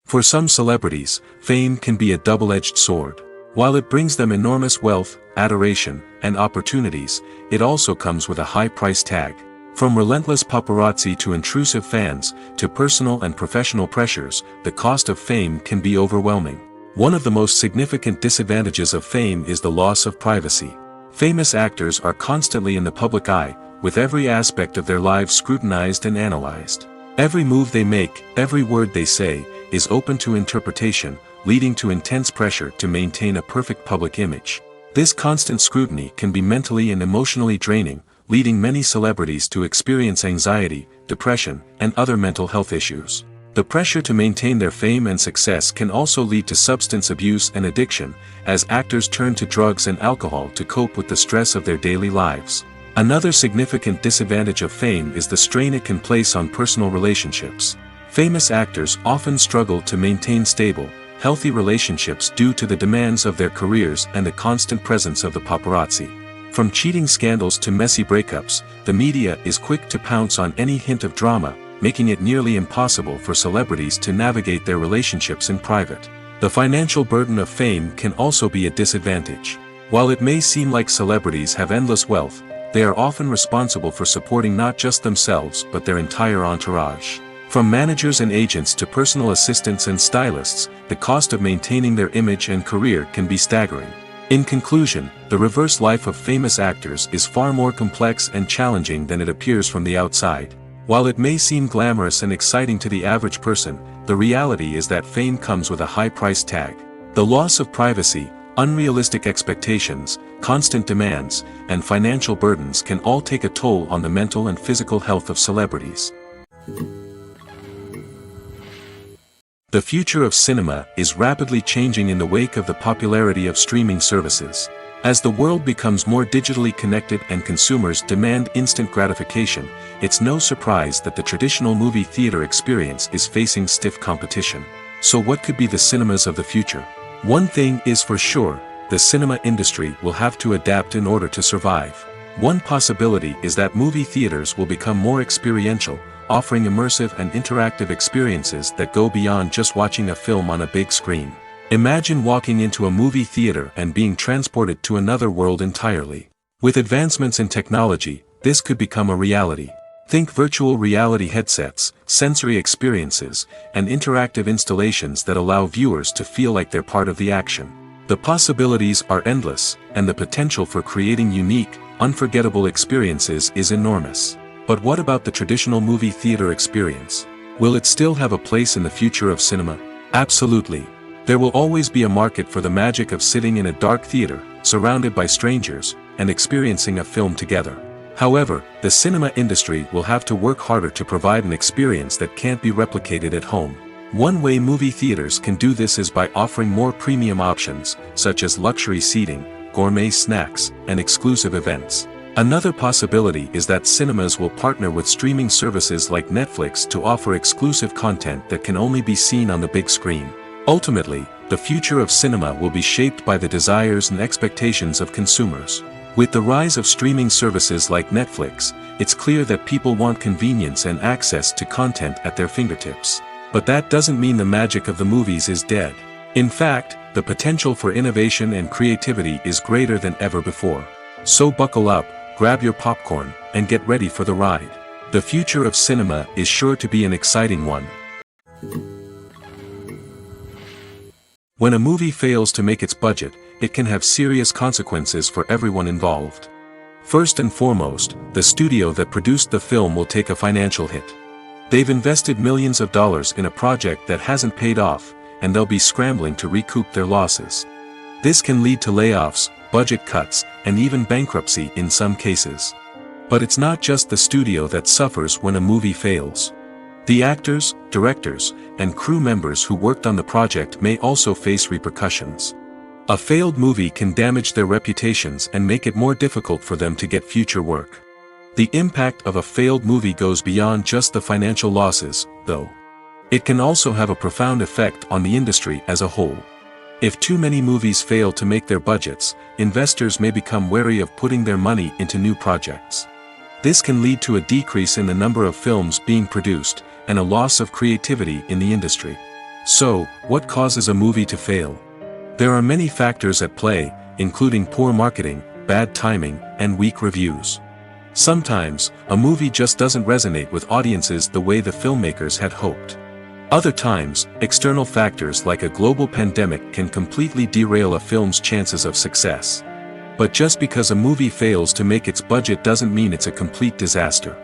For some celebrities, fame can be a double-edged sword. While it brings them enormous wealth, adoration, and opportunities, it also comes with a high price tag. From relentless paparazzi to intrusive fans, to personal and professional pressures, the cost of fame can be overwhelming. One of the most significant disadvantages of fame is the loss of privacy. Famous actors are constantly in the public eye, with every aspect of their lives scrutinized and analyzed. Every move they make, every word they say, is open to interpretation, leading to intense pressure to maintain a perfect public image. This constant scrutiny can be mentally and emotionally draining, leading many celebrities to experience anxiety, depression, and other mental health issues. The pressure to maintain their fame and success can also lead to substance abuse and addiction, as actors turn to drugs and alcohol to cope with the stress of their daily lives. Another significant disadvantage of fame is the strain it can place on personal relationships. Famous actors often struggle to maintain stable, healthy relationships due to the demands of their careers and the constant presence of the paparazzi. From cheating scandals to messy breakups, the media is quick to pounce on any hint of drama, making it nearly impossible for celebrities to navigate their relationships in private. The financial burden of fame can also be a disadvantage. While it may seem like celebrities have endless wealth, they are often responsible for supporting not just themselves but their entire entourage. From managers and agents to personal assistants and stylists, the cost of maintaining their image and career can be staggering. In conclusion, the reverse life of famous actors is far more complex and challenging than it appears from the outside. While it may seem glamorous and exciting to the average person, the reality is that fame comes with a high price tag. The loss of privacy, unrealistic expectations, constant demands, and financial burdens can all take a toll on the mental and physical health of celebrities. The future of cinema is rapidly changing in the wake of the popularity of streaming services. As the world becomes more digitally connected and consumers demand instant gratification, it's no surprise that the traditional movie theater experience is facing stiff competition. So what could be the cinemas of the future? One thing is for sure, the cinema industry will have to adapt in order to survive. One possibility is that movie theaters will become more experiential, offering immersive and interactive experiences that go beyond just watching a film on a big screen. Imagine walking into a movie theater and being transported to another world entirely. With advancements in technology, this could become a reality. Think virtual reality headsets, sensory experiences, and interactive installations that allow viewers to feel like they're part of the action. The possibilities are endless, and the potential for creating unique, unforgettable experiences is enormous. But what about the traditional movie theater experience? Will it still have a place in the future of cinema? Absolutely. There will always be a market for the magic of sitting in a dark theater, surrounded by strangers, and experiencing a film together. However, the cinema industry will have to work harder to provide an experience that can't be replicated at home. One way movie theaters can do this is by offering more premium options, such as luxury seating, gourmet snacks, and exclusive events. Another possibility is that cinemas will partner with streaming services like Netflix to offer exclusive content that can only be seen on the big screen. Ultimately, the future of cinema will be shaped by the desires and expectations of consumers. With the rise of streaming services like Netflix, it's clear that people want convenience and access to content at their fingertips. But that doesn't mean the magic of the movies is dead. In fact, the potential for innovation and creativity is greater than ever before. So buckle up, grab your popcorn, and get ready for the ride. The future of cinema is sure to be an exciting one. When a movie fails to make its budget, it can have serious consequences for everyone involved. First and foremost, the studio that produced the film will take a financial hit. They've invested millions of dollars in a project that hasn't paid off, and they'll be scrambling to recoup their losses. This can lead to layoffs, budget cuts, and even bankruptcy in some cases. But it's not just the studio that suffers when a movie fails. The actors, directors, and crew members who worked on the project may also face repercussions. A failed movie can damage their reputations and make it more difficult for them to get future work. The impact of a failed movie goes beyond just the financial losses, though. It can also have a profound effect on the industry as a whole. If too many movies fail to make their budgets, investors may become wary of putting their money into new projects. This can lead to a decrease in the number of films being produced, and a loss of creativity in the industry. So, what causes a movie to fail? There are many factors at play, including poor marketing, bad timing, and weak reviews. Sometimes, a movie just doesn't resonate with audiences the way the filmmakers had hoped. Other times, external factors like a global pandemic can completely derail a film's chances of success. But just because a movie fails to make its budget doesn't mean it's a complete disaster.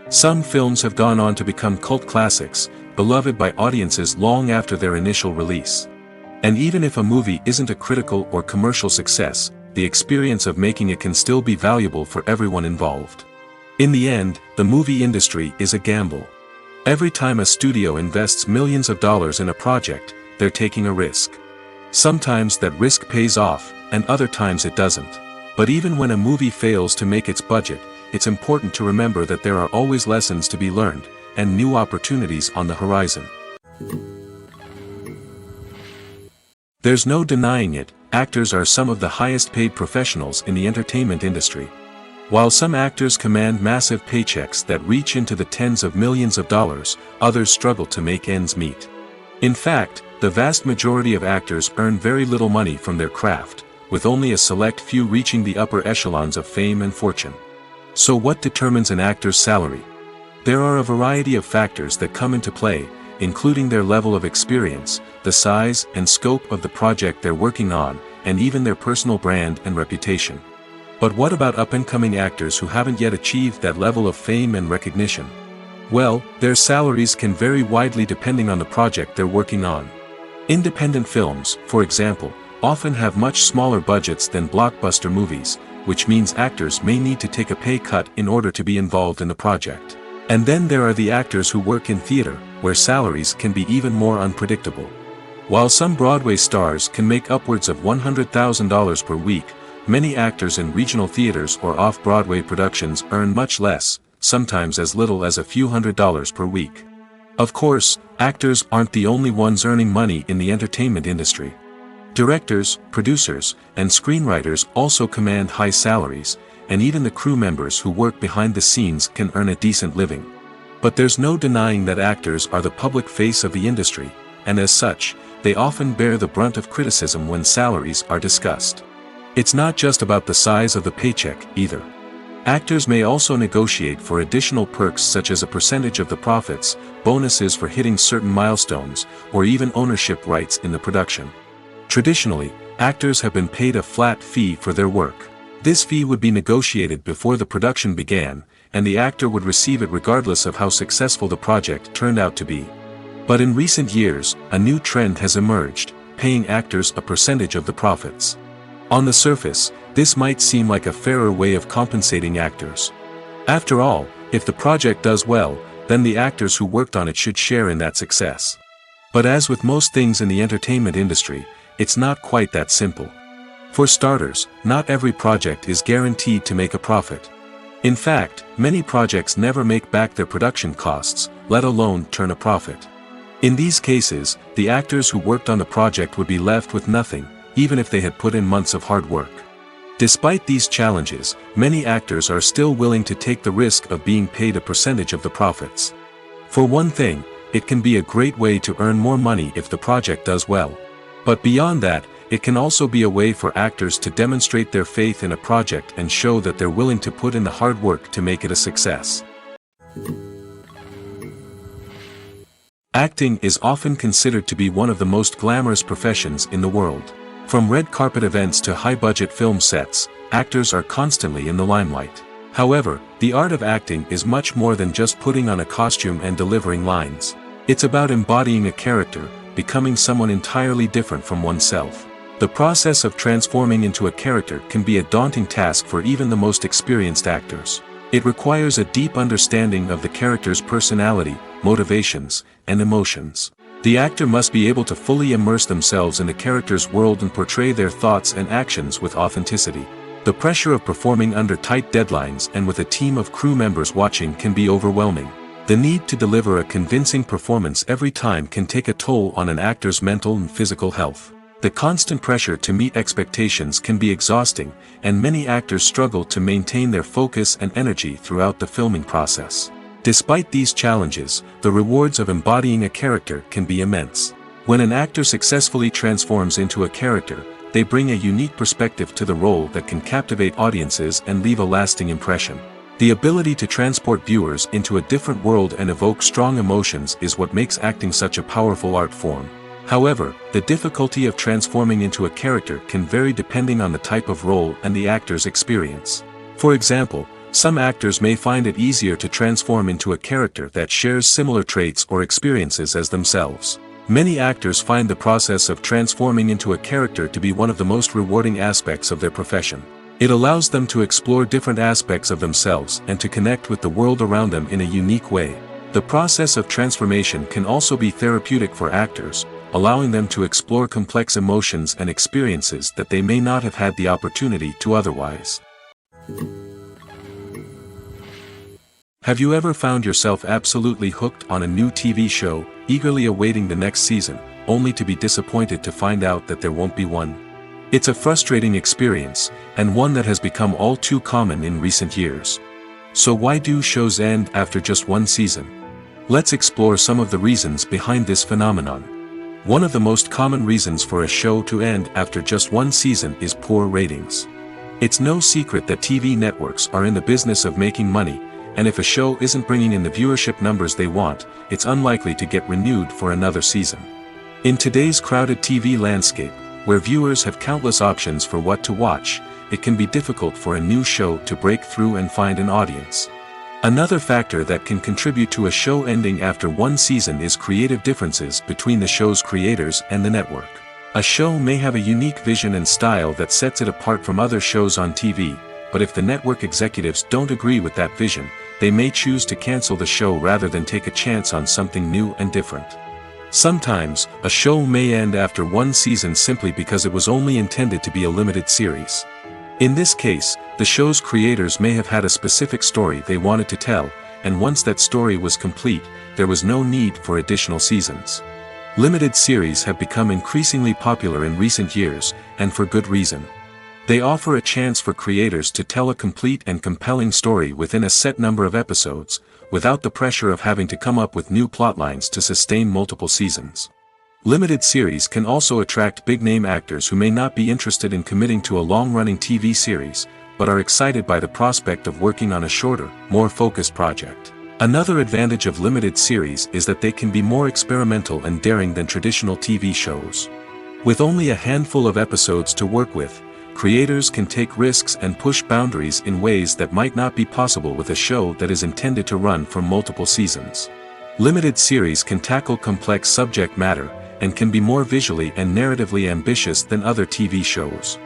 Some films have gone on to become cult classics, beloved by audiences long after their initial release. And even if a movie isn't a critical or commercial success, the experience of making it can still be valuable for everyone involved. In the end, the movie industry is a gamble. Every time a studio invests millions of dollars in a project, they're taking a risk. Sometimes that risk pays off, and other times it doesn't. But even when a movie fails to make its budget, it's important to remember that there are always lessons to be learned, and new opportunities on the horizon. There's no denying it, actors are some of the highest paid professionals in the entertainment industry. While some actors command massive paychecks that reach into the tens of millions of dollars, others struggle to make ends meet. In fact, the vast majority of actors earn very little money from their craft, with only a select few reaching the upper echelons of fame and fortune. So what determines an actor's salary? There are a variety of factors that come into play, including their level of experience, the size and scope of the project they're working on, and even their personal brand and reputation. But what about up-and-coming actors who haven't yet achieved that level of fame and recognition? Well, their salaries can vary widely depending on the project they're working on. Independent films, for example, often have much smaller budgets than blockbuster movies, which means actors may need to take a pay cut in order to be involved in the project. And then there are the actors who work in theater, where salaries can be even more unpredictable. While some Broadway stars can make upwards of $100,000 per week, many actors in regional theaters or off-Broadway productions earn much less, sometimes as little as a few $100s per week. Of course, actors aren't the only ones earning money in the entertainment industry. Directors, producers, and screenwriters also command high salaries, and even the crew members who work behind the scenes can earn a decent living. But there's no denying that actors are the public face of the industry, and as such, they often bear the brunt of criticism when salaries are discussed. It's not just about the size of the paycheck, either. Actors may also negotiate for additional perks such as a percentage of the profits, bonuses for hitting certain milestones, or even ownership rights in the production. Traditionally, actors have been paid a flat fee for their work. This fee would be negotiated before the production began, and the actor would receive it regardless of how successful the project turned out to be. But in recent years, a new trend has emerged, paying actors a percentage of the profits. On the surface, this might seem like a fairer way of compensating actors. After all, if the project does well, then the actors who worked on it should share in that success. But as with most things in the entertainment industry, it's not quite that simple. For starters, not every project is guaranteed to make a profit. In fact, many projects never make back their production costs, let alone turn a profit. In these cases, the actors who worked on the project would be left with nothing, even if they had put in months of hard work. Despite these challenges, many actors are still willing to take the risk of being paid a percentage of the profits. For one thing, it can be a great way to earn more money if the project does well. But beyond that, it can also be a way for actors to demonstrate their faith in a project and show that they're willing to put in the hard work to make it a success. Acting is often considered to be one of the most glamorous professions in the world. From red carpet events to high-budget film sets, actors are constantly in the limelight. However, the art of acting is much more than just putting on a costume and delivering lines. It's about embodying a character, becoming someone entirely different from oneself. The process of transforming into a character can be a daunting task for even the most experienced actors. It requires a deep understanding of the character's personality, motivations, and emotions. The actor must be able to fully immerse themselves in the character's world and portray their thoughts and actions with authenticity. The pressure of performing under tight deadlines and with a team of crew members watching can be overwhelming. The need to deliver a convincing performance every time can take a toll on an actor's mental and physical health. The constant pressure to meet expectations can be exhausting, and many actors struggle to maintain their focus and energy throughout the filming process. Despite these challenges, the rewards of embodying a character can be immense. When an actor successfully transforms into a character, they bring a unique perspective to the role that can captivate audiences and leave a lasting impression. The ability to transport viewers into a different world and evoke strong emotions is what makes acting such a powerful art form. However, the difficulty of transforming into a character can vary depending on the type of role and the actor's experience. For example, some actors may find it easier to transform into a character that shares similar traits or experiences as themselves. Many actors find the process of transforming into a character to be one of the most rewarding aspects of their profession. It allows them to explore different aspects of themselves and to connect with the world around them in a unique way. The process of transformation can also be therapeutic for actors, allowing them to explore complex emotions and experiences that they may not have had the opportunity to otherwise. Have you ever found yourself absolutely hooked on a new TV show, eagerly awaiting the next season, only to be disappointed to find out that there won't be one? It's a frustrating experience, and one that has become all too common in recent years. So why do shows end after just one season? Let's explore some of the reasons behind this phenomenon. One of the most common reasons for a show to end after just one season is poor ratings. It's no secret that TV networks are in the business of making money, and if a show isn't bringing in the viewership numbers they want, it's unlikely to get renewed for another season. In today's crowded TV landscape, where viewers have countless options for what to watch, it can be difficult for a new show to break through and find an audience. Another factor that can contribute to a show ending after one season is creative differences between the show's creators and the network. A show may have a unique vision and style that sets it apart from other shows on TV, but if the network executives don't agree with that vision, they may choose to cancel the show rather than take a chance on something new and different. Sometimes, a show may end after one season simply because it was only intended to be a limited series. In this case, the show's creators may have had a specific story they wanted to tell, and once that story was complete, there was no need for additional seasons. Limited series have become increasingly popular in recent years, and for good reason. They offer a chance for creators to tell a complete and compelling story within a set number of episodes, without the pressure of having to come up with new plotlines to sustain multiple seasons. Limited series can also attract big-name actors who may not be interested in committing to a long-running TV series, but are excited by the prospect of working on a shorter, more focused project. Another advantage of limited series is that they can be more experimental and daring than traditional TV shows. With only a handful of episodes to work with, creators can take risks and push boundaries in ways that might not be possible with a show that is intended to run for multiple seasons. Limited series can tackle complex subject matter, and can be more visually and narratively ambitious than other TV shows.